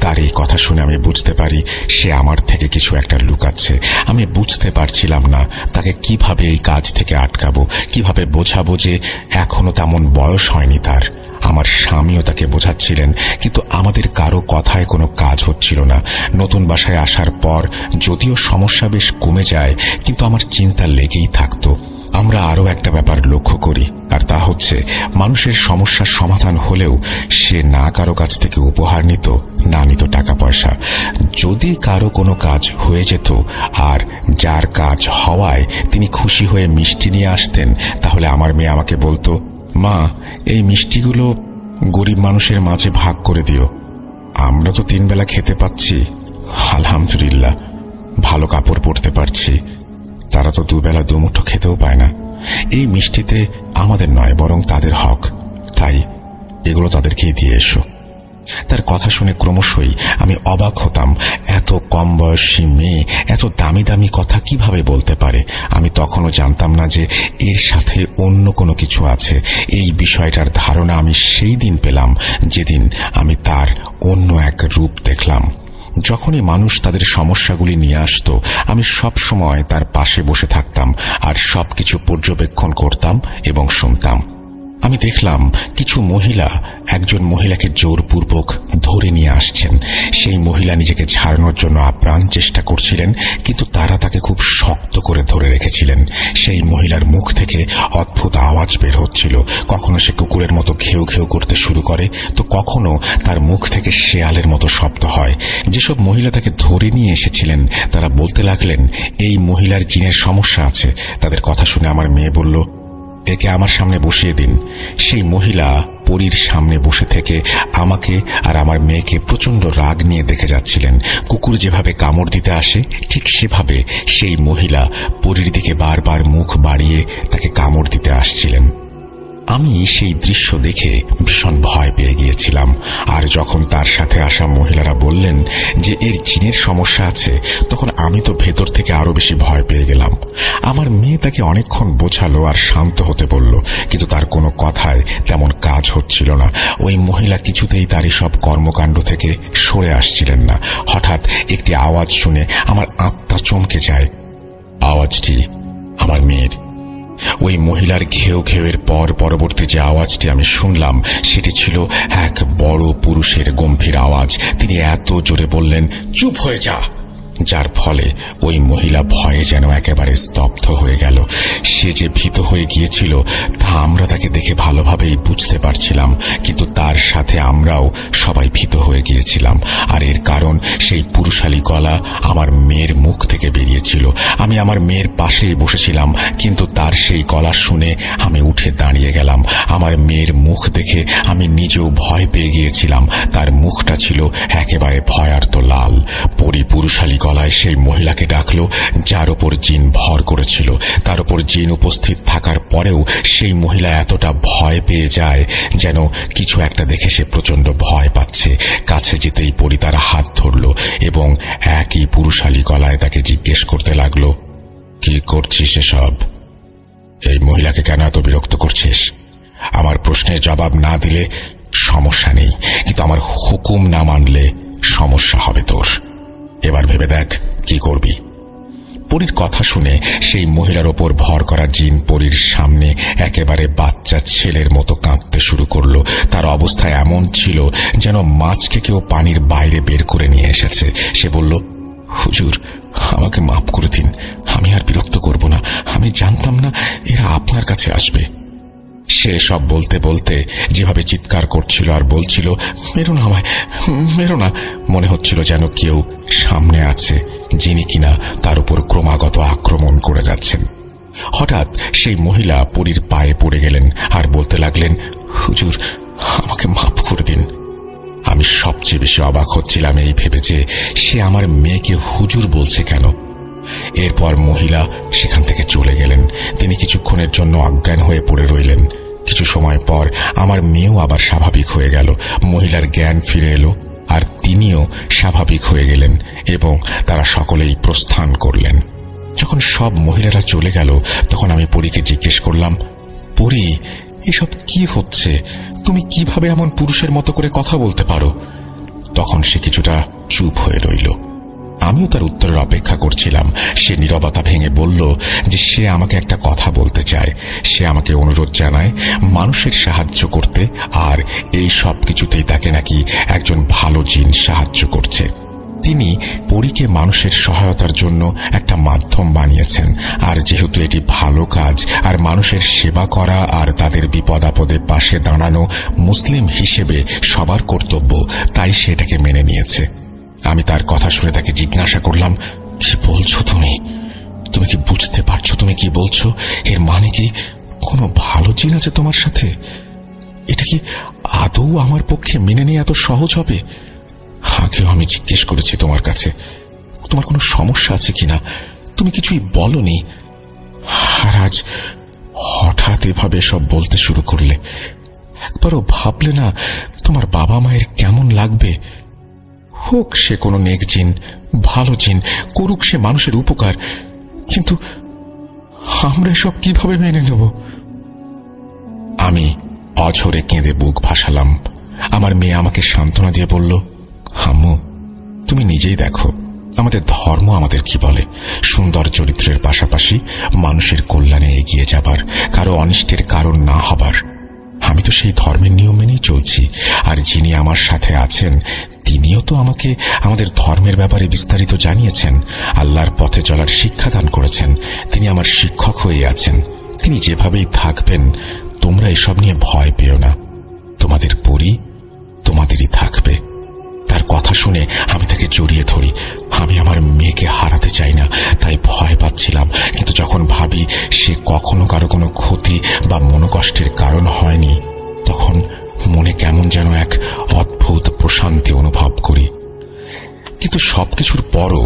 তার এই কথা শুনে আমি বুঝতে পারি সে আমার থেকে কিছু একটা লুকাচ্ছে। আমি বুঝতে পারছিলাম না তাকে কিভাবে এই কাজ থেকে আটকাবো, কিভাবে বোঝাবো যে এখনো তেমন বয়স হয়নি তার। আমার স্বামীও তাকে বোঝাচ্ছিলেন, কিন্তু আমাদের কারো কথায় কোনো কাজ হচ্ছিল না। নতুন বাসায় আসার পর যদিও সমস্যা বেশ কমে যায়, কিন্তু আমার চিন্তা লেগেই থাকতো। আমরা আরো একটা ব্যাপার লক্ষ্য করি, আর তা হচ্ছে মানুষের সমস্যার সমাধান হলেও সে না কারো কাছ থেকে উপহার নিত, না নিত টাকা পয়সা। যদি কারো কোনো কাজ হয়ে যেত আর যার কাজ হওয়ায় তিনি খুশি হয়ে মিষ্টি নিয়ে আসতেন, তাহলে আমার মেয়ে আমাকে বলতো, মা, এই মিষ্টিগুলো গরিব মানুষের মাঝে ভাগ করে দিও। আমরা তো 3 বেলা খেতে পাচ্ছি, আলহামদুলিল্লাহ, ভালো কাপড় পরতে পারছি, তারা তো 2 বেলা 2 মুঠো খেতেও পায় না। এই মিষ্টিতে আমাদের নয়, বরং তাদের হক, তাই এগুলো তাদেরকেই দিয়ে এসো। তার কথা শুনে ক্রমশই আমি অবাক হতাম, এত কম বয়সী মেয়ে এত দামি দামি কথা কিভাবে বলতে পারে। আমি তখনও জানতাম না যে এর সাথে অন্য কোনো কিছু আছে। এই বিষয়টার ধারণা আমি সেই দিন পেলাম যেদিন আমি তার অন্য এক রূপ দেখলাম। যখনই মানুষ তাদের সমস্যাগুলি নিয়ে আসতো, আমি সব সময় তার পাশে বসে থাকতাম আর সবকিছু পর্যবেক্ষণ করতাম এবং শুনতাম। আমি দেখলাম কিছু মহিলা একজন মহিলাকে জোরপূর্বক ধরে নিয়ে আসছেন। সেই মহিলা নিজেকে ছাড়ানোর জন্য আপ্রাণ চেষ্টা করছিলেন, কিন্তু তারা তাকে খুব শক্ত করে ধরে রেখেছিলেন। সেই মহিলার মুখ থেকে অদ্ভুত আওয়াজ বের হচ্ছিল। কখনো সে কুকুরের মতো ঘেউ ঘেউ করতে শুরু করে, তো কখনো তার মুখ থেকে শেয়ালের মতো শব্দ হয়। যেসব মহিলা তাকে ধরে নিয়ে এসেছিলেন তারা বলতে লাগলেন, এই মহিলার জিনের সমস্যা আছে। তাদের কথা শুনে আমার মেয়ে বলল, একে আমার সামনে বসিয়ে দিন। সেই মহিলা পরীর সামনে বসে থেকে আমাকে আর আমার মেয়েকে প্রচন্ড রাগ নিয়ে দেখে যাচ্ছিলেন। কুকুর যেভাবে কামড় দিতে আসে, ঠিক সেভাবে সেই মহিলা পরীর দিকে বারবার মুখ বাড়িয়ে তাকে কামড় দিতে আসছিলেন। আমি সেই দৃশ্য দেখে ভীষণ ভয় পেয়ে গিয়েছিলাম। আর যখন তার সাথে আসা মহিলারা বললেন যে এর জিনের সমস্যা আছে, তখন আমি তো ভেতর থেকে আরো বেশি ভয় পেয়ে গেলাম। আমার মেয়ে তাকে অনেকক্ষণ বোঝালো আর শান্ত হতে বলল, কিন্তু তার কোনো কথায় তেমন কাজ হচ্ছিল না। ওই মহিলা কিছুতেই তার সব কর্মকাণ্ড থেকে সরে আসছিলেন না। হঠাৎ একটি আওয়াজ শুনে আমার আত্মা চমকে যায়। আওয়াজটি আমার মেয়ের। ওই মহিলার ঘেউ ঘেউয়ের পর পরবর্তী যে আওয়াজটি আমি শুনলাম, সেটি ছিল এক বড় পুরুষের গম্ভীর আওয়াজ। তিনি এত জোরে বললেন, চুপ হয়ে যা, যার ফলে ওই মহিলা ভয়ে যেন একেবারে স্তব্ধ হয়ে গেল। সে যে ভীত হয়ে গিয়েছিল তা আমরা তাকে দেখে ভালোভাবেই বুঝতে পারছিলাম, কিন্তু তার সাথে আমরাও সবাই ভীত হয়ে গিয়েছিলাম। আর এর কারণ সেই পুরুষালী গলা আমার মেয়ের মুখ থেকে বেরিয়েছিল। আমি আমার মেয়ের পাশেই বসেছিলাম, কিন্তু তার সেই গলা শুনে আমি উঠে দাঁড়িয়ে গেলাম। আমার মেয়ের মুখ দেখে আমি নিজেও ভয় পেয়ে গিয়েছিলাম। তার মুখটা ছিল একেবারে ভয়ার্ত লাল। পুরুষালী গলায় সেই মহিলাকে ডাকলো, যার ওপর জিন ভর করেছিল। তার ওপর জিন উপস্থিত থাকার পরেও সেই মহিলা এতটা ভয় পেয়ে যায় যেন কিছু একটা দেখে সে প্রচন্ড ভয় পাচ্ছে। কাছে যেতেই পরি তার হাত ধরল এবং একই পুরুষালী গলায় তাকে জিজ্ঞেস করতে লাগলো, কি করছিস এসব? এই মহিলাকে কেন এত বিরক্ত করছিস? আমার প্রশ্নের জবাব না দিলে সমস্যা নেই, কিন্তু আমার হুকুম না মানলে সমস্যা হবে তোর। এবার ভেবে দেখ কি করবি। পরীর কথা শুনে সেই মহিলার ওপর ভর করা জিন পরীর সামনে একেবারে বাচ্চা ছেলের মতো কাঁদতে শুরু করলো। তার অবস্থা এমন ছিল যেন মাছকে কেউ পানির বাইরে বের করে নিয়ে এসেছে। সে বলল, হুজুর, আমাকে মাফ করে দিন, আমি আর বিরক্ত করব না। আমি জানতাম না এরা আপনার কাছে আসবে। সে সব বলতে বলতে যেভাবে চিৎকার করছিল আর বলছিল, মেরো না আমায়, মেরো না, মনে হচ্ছিল যেন কেউ সামনে আছে যিনি কিনা তার উপর ক্রমাগত আক্রমণ করে যাচ্ছেন। হঠাৎ সেই মহিলা পরীর পায়ে পড়ে গেলেন আর বলতে লাগলেন, হুজুর, আমাকে মাফ করে দিন। আমি সবচেয়ে বেশি অবাক হচ্ছিলাম এই ভেবে যে সে আমার মেয়েকে হুজুর বলছে কেন। এরপর মহিলা সেখান থেকে চলে গেলেন। তিনি কিছুক্ষণের জন্য অজ্ঞান হয়ে পড়ে রইলেন। কিছু সময় পর আমার মেয়েও আবার স্বাভাবিক হয়ে গেল। মহিলার জ্ঞান ফিরে এলো আর তিনিও স্বাভাবিক হয়ে গেলেন এবং তারা সকলেই প্রস্থান করলেন। যখন সব মহিলারা চলে গেল তখন আমি পরীকে জিজ্ঞেস করলাম, পরী, এসব কি হচ্ছে? তুমি কিভাবে এমন পুরুষের মতো করে কথা বলতে পারো? তখন সে কিছুটা চুপ হয়ে রইল। আমিও তার উত্তরের অপেক্ষা করছিলাম। সে নীরবতা ভেঙে বলল যে সে আমাকে একটা কথা বলতে চায়। সে আমাকে অনুরোধ জানায় মানুষের সাহায্য করতে, আর এই সব কিছুতেই তাকে নাকি একজন ভালো জিন সাহায্য করছে। তিনি পরীকে মানুষের সহায়তার জন্য একটা মাধ্যম বানিয়েছেন, আর যেহেতু এটি ভালো কাজ আর মানুষের সেবা করা আর তাদের বিপদ আপদে পাশে দাঁড়ানো মুসলিম হিসেবে সবার কর্তব্য, তাই সে এটাকে মেনে নিয়েছে। আমি তার কথা শুনে তাকে জিজ্ঞাসা করলাম, কি বলছো তুমি? তুমি কি বুঝতে পারছো তুমি কি বলছো? এর মানে কি কোনো ভালো জিন আছে তোমার সাথে? এটা কি আদৌ আমার পক্ষে মেনে নেওয়া এত সহজ হবে? আগেও আমি জিজ্ঞেস করেছি তোমার কাছে তোমার কোনো সমস্যা আছে কিনা, তুমি কিছুই বলনি। আর আজ হঠাৎ এভাবে সব বলতে শুরু করলে। একবারও ভাবলে না তোমার বাবা মায়ের কেমন লাগবে? হোক সে কোনো নেক জিন, ভালো জিন, করুক সে মানুষের উপকার, কিন্তু আমরা সব কিভাবে মেনে নেব? আমি অঝরে কেঁদে বুক ভাসালাম। আমার মেয়ে আমাকে সান্ত্বনা দিয়ে বলল, আম্মু, তুমি নিজেই দেখো আমাদের ধর্ম আমাদের কি বলে, সুন্দর চরিত্রের পাশাপাশি মানুষের কল্যাণে এগিয়ে যাবার, কারো অনিষ্টের কারণ না হবার। আমি তো সেই ধর্মের নিয়ম মেনেই চলছি, আর যিনি আমার সাথে আছেন তিনিও তো আমাকে আমাদের ধর্মের ব্যাপারে বিস্তারিত জানিয়েছেন, আল্লাহর পথে চলার শিক্ষা দান করেছেন। তিনি আমার শিক্ষক হয়ে আছেন, তিনি যেভাবেই থাকবেন। তোমরা এসব নিয়ে ভয় পেও না, তোমাদের পরী তোমাদেরই থাকবে। তার কথা শুনে আমি তাকে জড়িয়ে ধরি। আমি আমার মেয়েকে হারাতে চাই না, তাই ভয় পাচ্ছিলাম, কিন্তু যখন ভাবি সে কখনো কারো কোনো ক্ষতি বা মনোকষ্টের কারণ হয়নি, তখন মনে কেমন যেন এক অদ্ভুত প্রশান্তি অনুভব করি। কিন্তু সবকিছুর পরও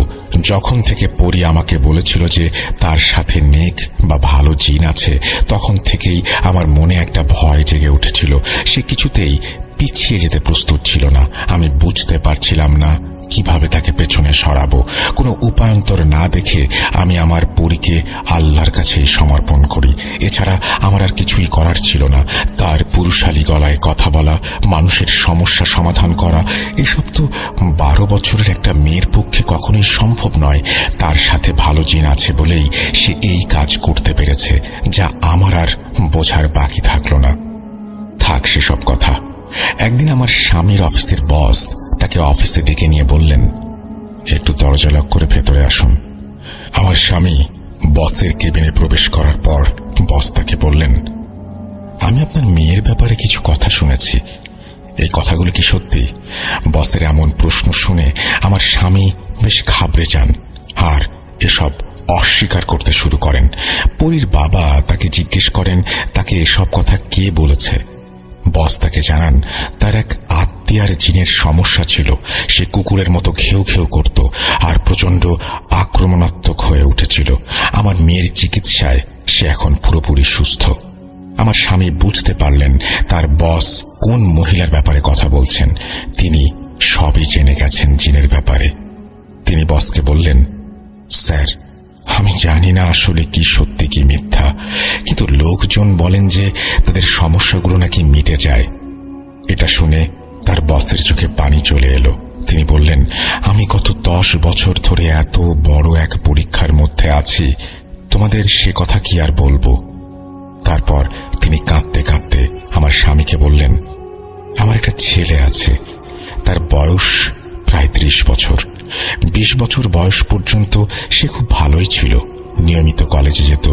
যখন থেকে পরী আমাকে বলেছিল যে তার সাথে নেক বা ভালো জিন আছে, তখন থেকেই আমার মনে একটা ভয় জেগে উঠেছিল। সে কিছুতেই পিছিয়ে যেতে প্রস্তুত ছিল না। আমি বুঝতে পারছিলাম না কিভাবে তাকে পেছনে সরাবো। কোনো উপায়ন্তর না দেখে আমি আমার পরীকে আল্লাহর কাছেই সমর্পণ করি। এছাড়া আমার আর কিছুই করার ছিল না। তার পুরুষালী গলায় কথা বলা, মানুষের সমস্যা সমাধান করা, এসব তো 12 বছরের একটা মেয়ের পক্ষে কখনোই সম্ভব নয়। তার সাথে ভালো জিন আছে বলেই সে এই কাজ করতে পেরেছে, যা আমার আর বোঝার বাকি থাকলো না। থাক সেসব কথা। একদিন আমার স্বামীর অফিসের বস তাকে অফিসে ডেকে নিয়ে বললেন, একটু দরজা লক করে ভেতরে আসুন। আমার স্বামী বসের কেবিনে প্রবেশ করার পর বস তাকে বললেন, আমি আপনার মেয়ের ব্যাপারে কিছু কথা শুনেছি, এই কথাগুলো কি সত্যি? বসের এমন প্রশ্ন শুনে আমার স্বামী বেশ ঘাবড়ে যান আর এসব অস্বীকার করতে শুরু করেন। পরীর বাবা তাকে জিজ্ঞেস করেন তাকে এসব কথা কে বলেছে। বস তাকে জানান তার এক আত্মীয়ার জিনের সমস্যা ছিল। সে কুকুরের মতো ঘেউ ঘেউ করত আর প্রচন্ড আক্রমণাত্মক হয়ে উঠেছিল। আমার মেয়ের চিকিৎসায় সে এখন পুরোপুরি সুস্থ। আমার স্বামী বুঝতে পারলেন তার বস কোন মহিলার ব্যাপারে কথা বলছেন। তিনি সবই জেনে গেছেন জিনের ব্যাপারে। তিনি বসকে বললেন, স্যার, আমি জানি না আসলে কি সত্যি কি মিথ্যা, কিন্তু লোকজন বলেন যে তাদের সমস্যাগুলো নাকি মিটে যায়। এটা শুনে তার বসের চোখে পানি চলে এলো। তিনি বললেন, আমি গত 10 বছর ধরে এত বড় এক পরীক্ষার মধ্যে আছি, তোমাদের সে কথা কি আর বলবো। তারপর তিনি কাঁদতে কাঁদতে আমার স্বামীকে বললেন, আমার একটা ছেলে আছে, তার বয়স প্রায় 30 বছর। 20 বছর বয়স পর্যন্ত সে খুব ভালোই ছিল, নিয়মিত কলেজে যেত,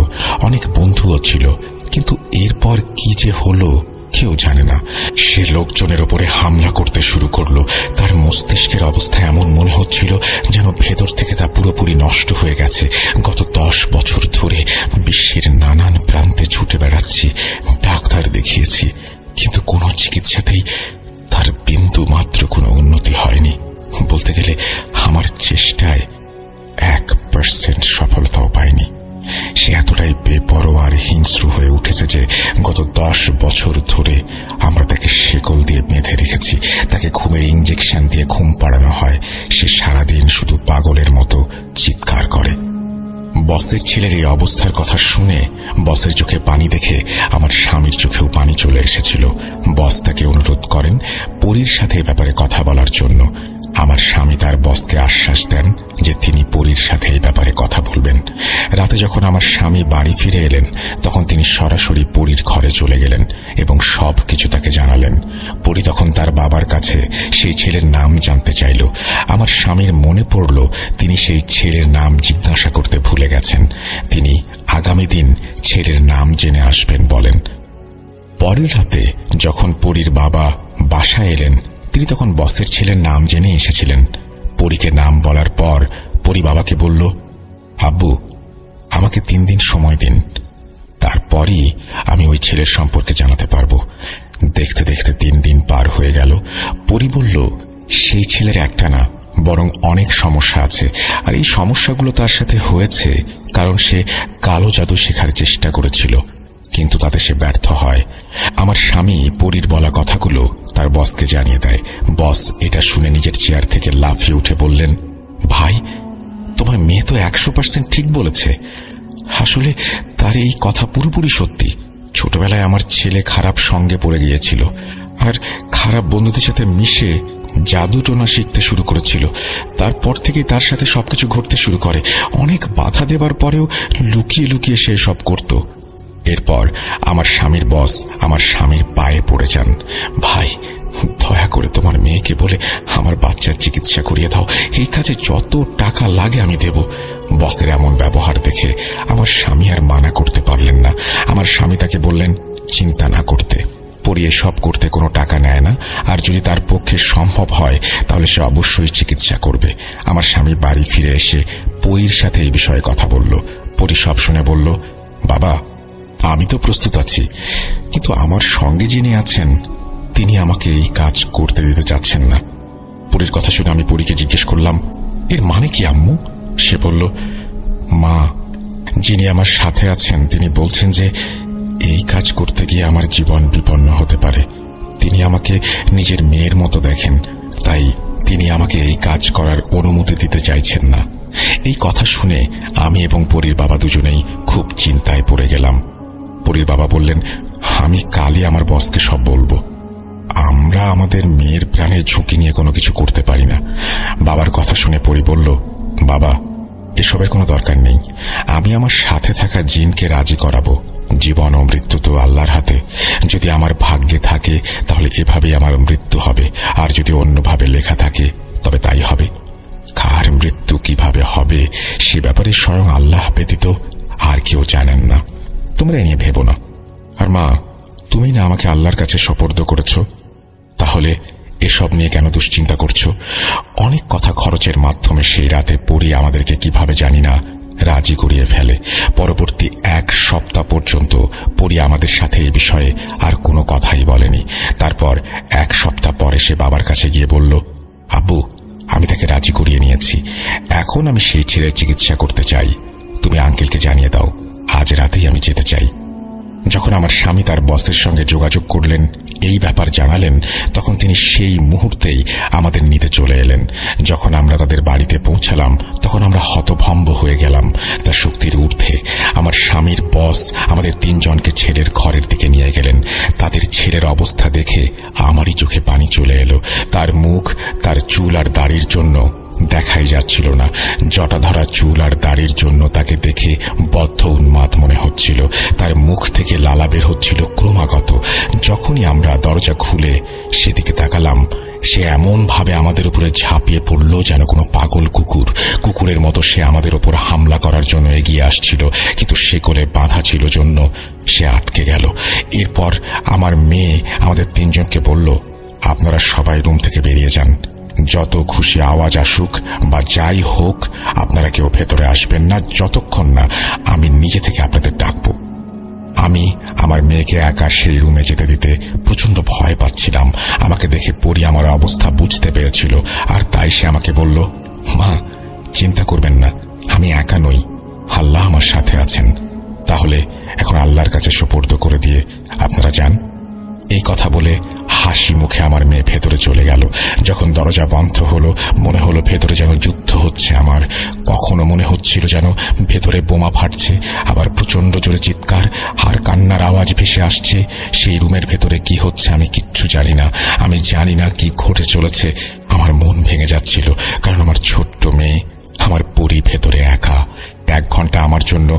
অনেক বন্ধুও ছিল, কিন্তু এরপর কি যে হলো কেউ জানে না। সে লোকজনের ওপরে হামলা করতে শুরু করলো। তার মস্তিষ্কের অবস্থা এমন মনে হচ্ছিল যেন ভেতর থেকে তা পুরোপুরি নষ্ট হয়ে গেছে। গত 10 বছর ধরে বিশ্বের নানান প্রান্তে ছুটে বেড়াচ্ছি, ডাক্তার দেখিয়েছি, কিন্তু কোনো চিকিৎসাতেই তার বিন্দু মাত্র কোনো উন্নতি হয়নি। বলতে গেলে আমার চেষ্টায় 1% সফলতাও পায়নি। সে এতটাই বেপরোয়া আর একেবারে হিংস্র হয়ে উঠেছে যে গত 10 বছর ধরে আমরা তাকে শেকল দিয়ে বেঁধে রেখেছি। তাকে ঘুমের ইঞ্জেকশন দিয়ে ঘুম পাড়ানো হয়। সে সারাদিন শুধু পাগলের মতো চিৎকার করে। বসের ছেলের এই অবস্থার কথা শুনে, বসের চোখে পানি দেখে আমার স্বামীর চোখেও পানি চলে এসেছিল। বস তাকে অনুরোধ করেন পরীর সাথে এ ব্যাপারে কথা বলার জন্য। আমার স্বামী তার বসকে আশ্বাস দেন যে তিনি পরীর সাথে এই ব্যাপারে কথা বলবেন। রাতে যখন আমার স্বামী বাড়ি ফিরে এলেন, তখন তিনি সরাসরি পরীর ঘরে চলে গেলেন এবং সবকিছু তাকে জানালেন। পরী তখন তার বাবার কাছে সেই ছেলের নাম জানতে চাইল। আমার স্বামীর মনে পড়ল তিনি সেই ছেলের নাম জিজ্ঞাসা করতে ভুলে গেছেন। তিনি আগামী দিন ছেলের নাম জেনে আসবেন বলেন। পরের রাতে যখন পরীর বাবা বাসায় এলেন, তিনি তখন বসের ছেলের নাম জেনে এসেছিলেন। পরীকে নাম বলার পর পরী বাবাকে বলল, আব্বু, আমাকে 3 দিন সময় দিন, তারপরই আমি ওই ছেলের সম্পর্কে জানাতে পারবো। দেখতে দেখতে 3 দিন পার হয়ে গেল। পরী বলল, সেই ছেলের একটা না, বরং অনেক সমস্যা আছে। আর এই সমস্যাগুলো তার সাথে হয়েছে কারণ সে কালো জাদু শেখার চেষ্টা করেছিল, কিন্তু তাতে সে ব্যর্থ হয়। আমার স্বামী পরীর বলা কথাগুলো তার বসকে জানিয়ে দেয়। বস এটা শুনে নিজের চেয়ার থেকে লাফিয়ে উঠে বললেন, ভাই, তোমার মেয়ে তো 100% ঠিক বলেছে। আসলে তার এই কথা পুরোপুরি সত্যি। ছোটবেলায় আমার ছেলে খারাপ সঙ্গে পড়ে গিয়েছিল আর খারাপ বন্ধুদের সাথে মিশে জাদু টোনা শিখতে শুরু করেছিল। তারপর থেকে তার সাথে সবকিছু ঘটতে শুরু করে। অনেক বাধা দেবার পরেও লুকিয়ে লুকিয়ে সে সব করত। এরপর আমার স্বামীর বস আমার স্বামীর পায়ে পড়ে যান। ভাই, দয়া করে তোমার মেয়েকে বলে আমার বাচ্চার চিকিৎসা করিয়ে দাও। এই কাজে যত টাকা লাগে আমি দেব। বসের এমন ব্যবহার দেখে আমার স্বামী আর মানা করতে পারলেন না। আমার স্বামী তাকে বললেন চিন্তা না করতে, পরী সব করতে কোনো টাকা নেয় না, আর যদি তার পক্ষে সম্ভব হয় তাহলে সে অবশ্যই চিকিৎসা করবে। আমার স্বামী বাড়ি ফিরে এসে পরীর সাথে এই বিষয়ে কথা বলল। পরী সব শুনে বলল, বাবা, আমি তো প্রস্তুত আছি, কিন্তু আমার সঙ্গে যিনি আছেন তিনি আমাকে এই কাজ করতে দিতে চাচ্ছেন না। পরীর কথা শুনে আমি পরীকে জিজ্ঞেস করলাম, এর মানে কি আম্মু? সে বলল, মা, যিনি আমার সাথে আছেন তিনি বলছেন যে এই কাজ করতে গিয়ে আমার জীবন বিপন্ন হতে পারে। তিনি আমাকে নিজের মেয়ের মতো দেখেন, তাই তিনি আমাকে এই কাজ করার অনুমতি দিতে চাইছেন না। এই কথা শুনে আমি এবং পরীর বাবা দুজনেই খুব চিন্তায় পড়ে গেলাম। পরীর বাবা বললেন, আমি কালই আমার বসকে সব বলবো। আমরা আমাদের মেয়ের প্রাণের ঝুঁকি নিয়ে কোনো কিছু করতে পারি না। বাবার কথা শুনে পরী বলল, বাবা, এসবের কোনো দরকার নেই। আমি আমার সাথে থাকা জিনকে রাজি করাবো। জীবন ও মৃত্যু তো আল্লাহর হাতে। যদি আমার ভাগ্যে থাকে তাহলে এভাবেই আমার মৃত্যু হবে, আর যদি অন্যভাবে লেখা থাকে তবে তাই হবে। কার মৃত্যু কিভাবে হবে সে ব্যাপারে স্বয়ং আল্লাহ ব্যতীত আর কেউ জানেন না। তোমরা এ নিয়ে ভেবো না। আর মা, তুমি না আমাকে আল্লাহর কাছে সোপর্দ করেছ, তাহলে এসব নিয়ে কেন দুশ্চিন্তা করছো? অনেক কথা খরচের মাধ্যমে সেই রাতে পরী আমাদেরকে কিভাবে জানি না রাজি করিয়ে ফেলে। পরবর্তী 1 সপ্তাহ পর্যন্ত পরী আমাদের সাথে এই বিষয়ে আর কোনো কথাই বলেনি। তারপর 1 সপ্তাহ পরে সে বাবার কাছে গিয়ে বলল, আব্বু, আমি তাকে রাজি করিয়ে নিয়েছি। এখন আমি সেই ছেলের চিকিৎসা করতে চাই। তুমি আঙ্কেলকে জানিয়ে দাও, আজ রাতেই আমি যেতে চাই। যখন আমার স্বামী তার বসের সঙ্গে যোগাযোগ করলেন, এই ব্যাপার জানালেন, তখন তিনি সেই মুহূর্তেই আমাদের নিতে চলে এলেন। যখন আমরা তাদের বাড়িতে পৌঁছালাম তখন আমরা হতভম্ব হয়ে গেলাম। তার শক্তির ঊর্ধ্বে আমার স্বামীর বস আমাদের 3 জনকে ছেলের ঘরের দিকে নিয়ে গেলেন। তাদের ছেলের অবস্থা দেখে আমারই চোখে পানি চলে এলো। তার মুখ, তার চুল আর দাড়ির জন্য দেখাই যাচ্ছিল না। জটা ধরা চুল আর দাড়ির জন্য তাকে দেখে বদ্ধ উন্মাদ মনে হচ্ছিল। তার মুখ থেকে লালা বের হচ্ছিল ক্রমাগত। যখনই আমরা দরজা খুলে সেদিকে তাকালাম, সে এমন ভাবে আমাদের উপরে ঝাঁপিয়ে পড়ল যেন কোনো পাগল কুকুরের মতো সে আমাদের উপর হামলা করার জন্য এগিয়ে আসছিল, কিন্তু শেকলে বাঁধা ছিল জন্য সে আটকে গেল। এরপর আমার মেয়ে আমাদের 3 জনকে বলল, আপনারা সবাই রুম থেকে বেরিয়ে যান। যত খুশি আওয়াজ আসুক বা যাই হোক, আপনারা কেউ ভেতরে আসবেন না যতক্ষণ না আমি নিজে থেকে আপনাদের ডাকবো। আমি আমার মেয়েকে একা সেই রুমে যেতে দিতে প্রচন্ড ভয় পাচ্ছিলাম। আমাকে দেখে পরী আমার অবস্থা বুঝতে পেরেছিল, আর তাই সে আমাকে বলল, মা, চিন্তা করবেন না, আমি একা নই, আল্লাহ আমার সাথে আছেন। তাহলে এখন আল্লাহর কাছে সুপর্দ করে দিয়ে আপনারা যান। এই কথা বলে হাসি মুখে আমার মেয়ে ভেতরে চলে গেল। যখন দরজা বন্ধ হলো, মনে হলো ভেতরে যেন যুদ্ধ হচ্ছে আমার। কখনো মনে হচ্ছিল যেন ভেতরে বোমা ফাটছে, আবার প্রচন্ড জোরে চিৎকার আর কান্নার আওয়াজ ভেসে আসছে। সেই রুমের ভেতরে কি হচ্ছে আমি কিচ্ছু জানি না। আমি জানি না কি ঘটে চলেছে। আমার মন ভেঙে যাচ্ছিল, কারণ আমার ছোট্ট মেয়ে, আমার পরি ভেতরে একা। 1 ঘন্টা আমার জন্য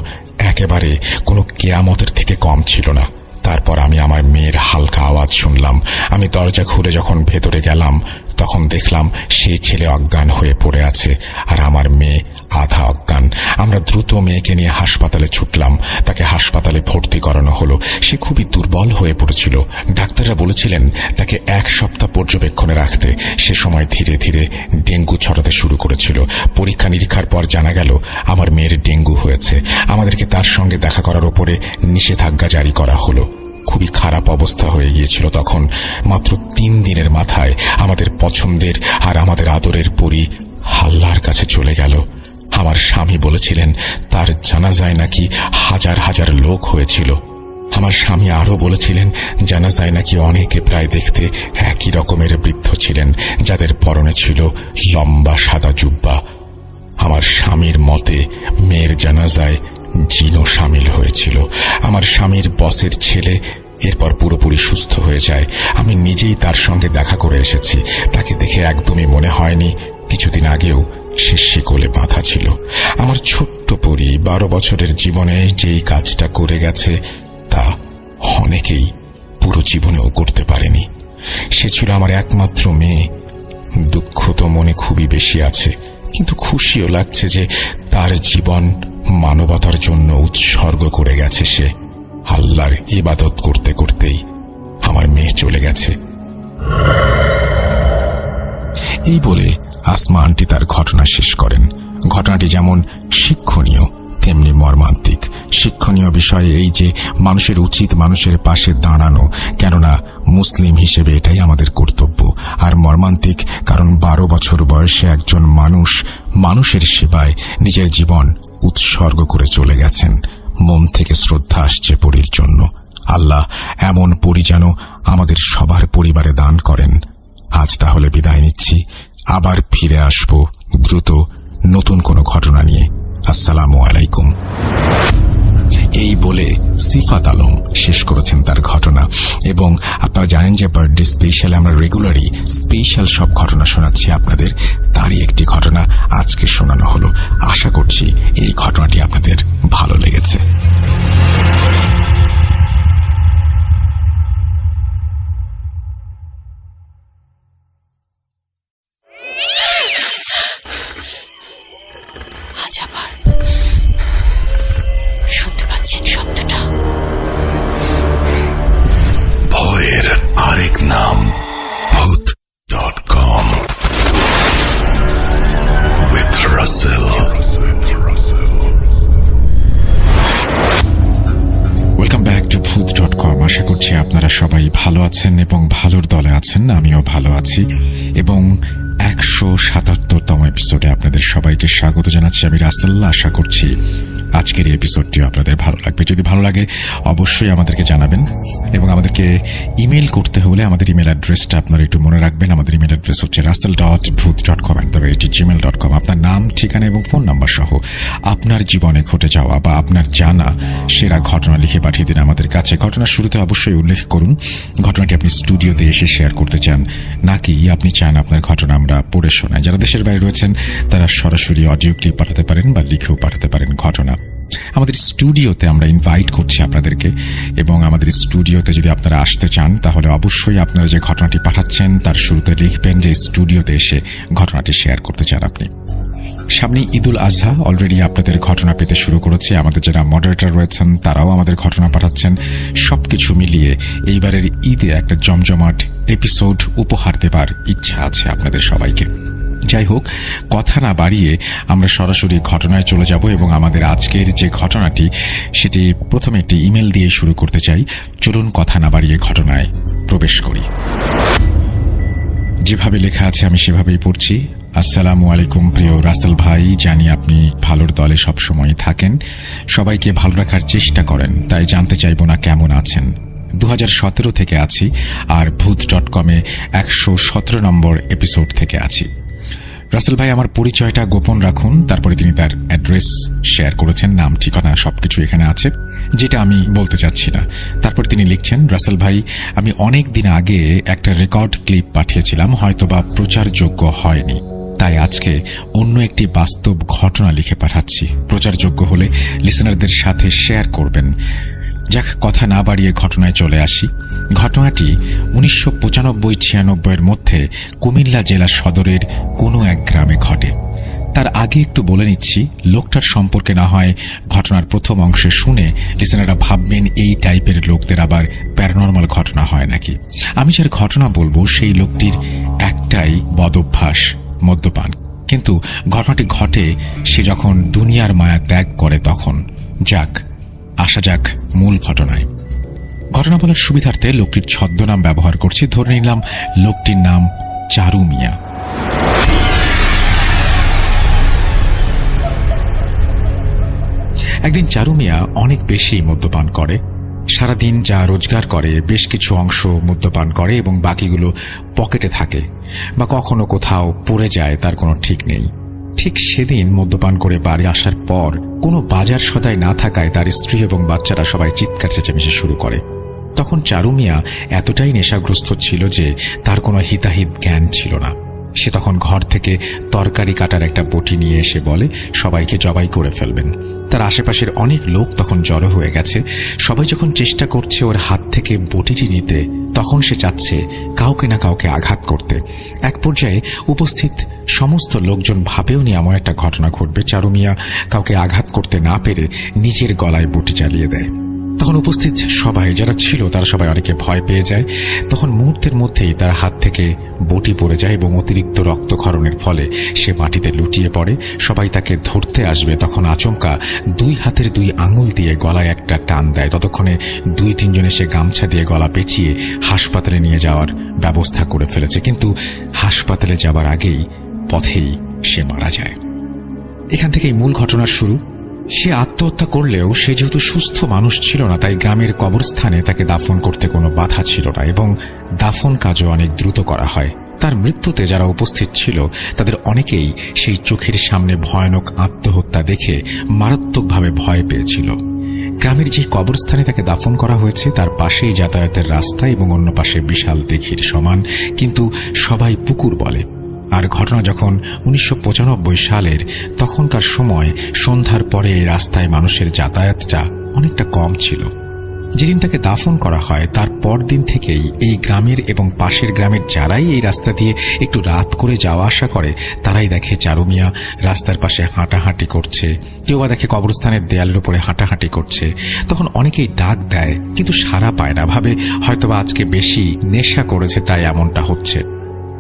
একেবারে কোনো কেয়ামতের থেকে কম ছিল না। তারপর আমি আমার মেয়ের হালকা আওয়াজ শুনলাম। আমি দরজা খুলে যখন ভেতরে গেলাম, তখন দেখলাম সেই ছেলে অজ্ঞান হয়ে পড়ে আছে আর আমার মেয়ে আধা অজ্ঞান। আমরা দ্রুত মেয়েকে নিয়ে হাসপাতালে ছুটলাম। তাকে হাসপাতালে ভর্তি করানো হলো। সে খুবই দুর্বল হয়ে পড়েছিল। ডাক্তাররা বলেছিলেন তাকে 1 সপ্তাহ পর্যবেক্ষণে রাখতে। সে সময় ধীরে ধীরে ডেঙ্গু ছড়াতে শুরু করেছিল। পরীক্ষা নিরীক্ষার পর জানা গেল আমার মেয়ের ডেঙ্গু হয়েছে। আমাদেরকে তার সঙ্গে দেখা করার উপরে নিষেধাজ্ঞা জারি করা হলো। খুবই খারাপ অবস্থা হয়ে গিয়েছিল তখন। মাত্র 3 দিনের মাথায় আমাদের পছন্দের আর আমাদের আদরের পরি আল্লাহর কাছে চলে গেল। আমার স্বামী বলেছিলেন তার জানাজায় নাকি হাজার হাজার লোক হয়েছিল। আমার স্বামী আরো বলেছিলেন জানাজায় নাকি অনেকে প্রায় দেখতে একই রকমের বৃদ্ধ ছিলেন, যাদের পরনে ছিল লম্বা সাদা জুব্বা। আমার স্বামীর মতে মেয়ের জানাজায় জিনও সামিল হয়েছিল। আমার স্বামীর বসের ছেলে এরপর পুরোপুরি সুস্থ হয়ে যায়। আমি নিজেই তার সঙ্গে দেখা করে এসেছি। তাকে দেখে একদমই মনে হয়নি কিছুদিন আগেও সে শিকলে বাঁধা ছিল। আমার ছোট্ট পরি 12 বছরের জীবনে যেই কাজটা করে গেছে তা অনেকেই পুরো জীবনেও করতে পারেনি। সে ছিল আমার একমাত্র মেয়ে। দুঃখ তো মনে খুবই বেশি আছে, কিন্তু খুশিও লাগছে যে তার জীবন মানবতার জন্য উৎসর্গ করে গেছে। সে আল্লাহর ইবাদত করতে করতেই আমার মেয়ে চলে গেছে। এই বলে আসমা আন্টি তার ঘটনা শেষ করেন। ঘটনাটি যেমন শিক্ষণীয় তেমনি মর্মান্তিক। শিক্ষণীয় বিষয় এই যে মানুষের উচিত মানুষের পাশে দাঁড়ানো, কেননা মুসলিম হিসেবে এটাই আমাদের কর্তব্য। আর মর্মান্তিক কারণ 12 বছর বয়সে একজন মানুষের সেবায় নিজের জীবন উৎসর্গ করে চলে গেছেন। মন থেকে শ্রদ্ধা আসছে পরীর জন্য। আল্লাহ এমন পরী যেন আমাদের সবার পরিবারে দান করেন। আজ তাহলে বিদায় নিচ্ছি। আবার ফিরে আসব দ্রুত নতুন কোনো ঘটনা নিয়ে। আসসালামু আলাইকুম। এই বলে সিফাত আলম শেষ করেছেন তার ঘটনা। এবং আপনারা জানেন যে বার্থডে স্পেশাল আমরা রেগুলারই স্পেশাল সব ঘটনা শোনাচ্ছি আপনাদের। তারই একটি ঘটনা আজকে শোনানো হলো। আশা করছি এই ঘটনাটি আপনাদের ভালো লেগেছে। আশা করছি আপনারা সবাই ভালো আছেন এবং ভালোর দলে আছেন। আমিও ভালো আছি এবং 177তম এপিসোডে আপনাদের সবাইকে স্বাগত জানাচ্ছি আমি রাসেল। আশা করছি আজকের এই এপিসোডটিও আপনাদের ভালো লাগবে। যদি ভালো লাগে অবশ্যই আমাদেরকে জানাবেন এবং আমাদেরকে ইমেল করতে হলে আমাদের ইমেল অ্যাড্রেসটা আপনারা একটু মনে রাখবেন। আমাদের ইমেল অ্যাড্রেস হচ্ছে russell.bhuth.com@gmail.com। আপনার নাম, ঠিকানা এবং ফোন নাম্বার সহ আপনার জীবনে ঘটে যাওয়া বা আপনার জানা সেরা ঘটনা লিখে পাঠিয়ে দিন আমাদের কাছে। ঘটনার শুরুতে অবশ্যই উল্লেখ করুন ঘটনাটি আপনি স্টুডিওতে এসে শেয়ার করতে চান নাকি আপনি চান আপনার ঘটনা আমরা পড়ে শোনাই। যারা দেশের বাইরে রয়েছেন তারা সরাসরি অডিও ক্লিপ পাঠাতে পারেন বা লিখেও পাঠাতে পারেন ঘটনা। আমাদের স্টুডিওতে আমরা ইনভাইট করছি আপনাদেরকে এবং আমাদের স্টুডিওতে যদি আপনারা আসতে চান তাহলে অবশ্যই আপনারা যে ঘটনাটি পাঠাচ্ছেন তার শুরুতে লিখবেন যে স্টুডিওতে এসে ঘটনাটি শেয়ার করতে চান আপনি। সামনে ঈদুল আজহা অলরেডি আপনাদের ঘটনা পেতে শুরু করেছে। আমাদের যারা মডারেটর রয়েছেন তারাও আমাদের ঘটনা পাঠাচ্ছেন। সবকিছু মিলিয়ে এইবারের ঈদে একটা জমজমাট এপিসোড উপহার দেবার ইচ্ছা আছে আপনাদের সবাইকে। যাই হোক, কথা না বাড়িয়ে আমরা সরাসরি ঘটনায় চলে যাব এবং আমাদের আজকের যে ঘটনাটি সেটি প্রথমে একটি ইমেল দিয়ে শুরু করতে চাই। চলুন কথা না বাড়িয়ে ঘটনায় প্রবেশ করি। যেভাবে লেখা আছে আমি সেভাবেই পড়ছি। আসসালামু আলাইকুম প্রিয় রাসেল ভাই, জানি আপনি ভালোর দলে সবসময় থাকেন, সবাইকে ভালো রাখার চেষ্টা করেন, তাই জানতে চাইব না কেমন আছেন। 2017 থেকে আছি আর ভূত.com-এ 117 নম্বর এপিসোড থেকে আছি। রাসেল ভাই আমার পরিচয়টা গোপন রাখুন, তারপরে তিনি তার অ্যাড্রেস শেয়ার করেছেন, নাম ঠিকানা সবকিছু এখানে আছে, যেটা আমি বলতে চাচ্ছি না। তারপর তিনি লিখছেন, রাসেল ভাই আমি অনেক দিন আগে একটা রেকর্ড ক্লিপ পাঠিয়েছিলাম, হয়তোবা প্রচারযোগ্য হয়নি, তাই আজকে অন্য একটি বাস্তব ঘটনা লিখে পাঠাচ্ছি। প্রচারযোগ্য হলে লিসেনারদের সাথে শেয়ার করবেন। যাক, কথা না বাড়িয়ে ঘটনায় চলে আসি। ঘটনাটি 1995-96 মধ্যে কুমিল্লা জেলা সদরের কোনো এক গ্রামে ঘটে। তার আগে একটু বলে নিচ্ছি, লোকটার সম্পর্কে না হয় ঘটনার প্রথম অংশে শুনে লিসেনাররা ভাববেন এই টাইপের লোকদের আবার প্যারানরমাল ঘটনা হয় নাকি। আমি যার ঘটনা বলবো সেই লোকটির একটাই বদভ্যাস, মদ্যপান। কিন্তু ঘটনাটি ঘটে সে যখন দুনিয়ার মায়া ত্যাগ করে তখন। যাক, আসা যাক মূল ঘটনায়। ঘটনা বলার সুবিধার্থে লোকটির ছদ্মনাম ব্যবহার করছি, ধরে নিলাম লোকটির নাম চারু মিয়া। একদিন চারু মিয়া অনেক বেশি মদ্যপান করে। সারাদিন যা রোজগার করে বেশ কিছু অংশ মদ্যপান করে এবং বাকিগুলো পকেটে থাকে বা কখনো কোথাও পড়ে যায়, তার কোনো ঠিক নেই। ঠিক সেদিন মদ্যপান করে বাড়ি আসার পর কোনো বাজার সদাই না থাকায় তার স্ত্রী এবং বাচ্চারা সবাই চিৎকার চেঁচামেচি শুরু করে। তখন চারু মিয়া এতটাই নেশাগ্রস্ত ছিল যে তার কোনো হিতাহিত জ্ঞান ছিল না। সে তখন ঘর থেকে তরকারি কাটার একটা বটি নিয়ে এসে বলে সবাইকে জবাই করে ফেলবেন। তার আশেপাশের অনেক লোক তখন জড়ো হয়ে গেছে। সবাই যখন চেষ্টা করছে ওর হাত থেকে বটিটি নিতে, তখন সে চাচ্ছে কাউকে না কাউকে আঘাত করতে। এক পর্যায়ে উপস্থিত সমস্ত লোকজন ভাবেও নি এমন একটা ঘটনা ঘটবে। চারু মিয়া কাউকে আঘাত করতে না পেরে নিজের গলায় বটি চালিয়ে দেয়। তখন উপস্থিত সবাই যারা ছিল তারা সবাই অনেকে ভয় পেয়ে যায়। তখন মুহূর্তের মধ্যেই তার হাত থেকে বটি পড়ে যায় এবং অতিরিক্ত রক্তক্ষরণের ফলে সে মাটিতে লুটিয়ে পড়ে। সবাই তাকে ধরতে আসবে, তখন আচমকা দুই হাতের দুই আঙুল দিয়ে গলায় একটা টান দেয়। ততক্ষণে 2-3 জন এসে গামছা দিয়ে গলা পেঁচিয়ে হাসপাতালে নিয়ে যাওয়ার ব্যবস্থা করে ফেলেছে। কিন্তু হাসপাতালে যাবার আগেই পথেই সে মারা যায়। এখান থেকেই মূল ঘটনার শুরু। সে আত্মহত্যা করলেও সে যেহেতু সুস্থ মানুষ ছিল না, তাই গ্রামের কবরস্থানে তাকে দাফন করতে কোনো বাধা ছিল না এবং দাফন কাজও অনেক দ্রুত করা হয়। তার মৃত্যুতে যারা উপস্থিত ছিল তাদের অনেকেই সেই চোখের সামনে ভয়ানক আত্মহত্যা দেখে মারাত্মকভাবে ভয় পেয়েছিল। গ্রামের যে কবরস্থানে তাকে দাফন করা হয়েছে তার পাশেই যাতায়াতের রাস্তা এবং অন্য পাশে বিশাল দিঘির সমান, কিন্তু সবাই পুকুর বলে। আর ঘটনা যখন 1995 সালের, তখনকার সময় সন্ধ্যার পরে এই রাস্তায় মানুষের যাতায়াতটা অনেকটা কম ছিল। যেদিন তাকে দাফন করা হয় তার পরদিন থেকেই এই গ্রামের এবং পাশের গ্রামের যারাই এই রাস্তা দিয়ে একটু রাত করে যাওয়া আসা করে তারাই দেখে চারু মিয়া রাস্তার পাশে হাঁটাহাঁটি করছে, কেউ বা দেখে কবরস্থানের দেয়ালের উপরে হাঁটাহাঁটি করছে। তখন অনেকেই ডাক দেয় কিন্তু সাড়া পায় না, ভাবে হয়তোবা আজকে বেশি নেশা করেছে তাই এমনটা হচ্ছে।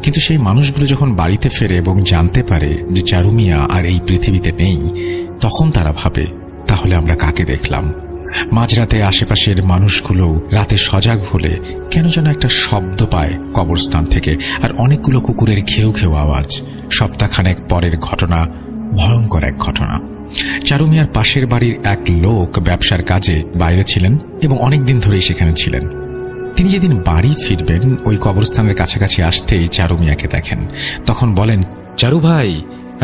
কিন্তু সেই মানুষগুলো যখন বাড়িতে ফেরে এবং জানতে পারে যে চারু মিয়া আর এই পৃথিবীতে নেই, তখন তারা ভাবে তাহলে আমরা কাকে দেখলাম। মাঝরাতে আশেপাশের মানুষগুলো রাতে সজাগ হলে কেন যেন একটা শব্দ পায় কবরস্থান থেকে, আর অনেকগুলো কুকুরের ঘেউ ঘেউ আওয়াজ। সপ্তাহখানেক পরের ঘটনা, ভয়ঙ্কর এক ঘটনা। চারু মিয়ার পাশের বাড়ির এক লোক ব্যবসার কাজে বাইরে ছিলেন এবং অনেকদিন ধরেই সেখানে ছিলেন। তিনি যেদিন বাড়ি ফিরবেন ওই কবরস্থানের কাছাকাছি আসতেই চারু মিয়াকে দেখেন। তখন বলেন, চারু ভাই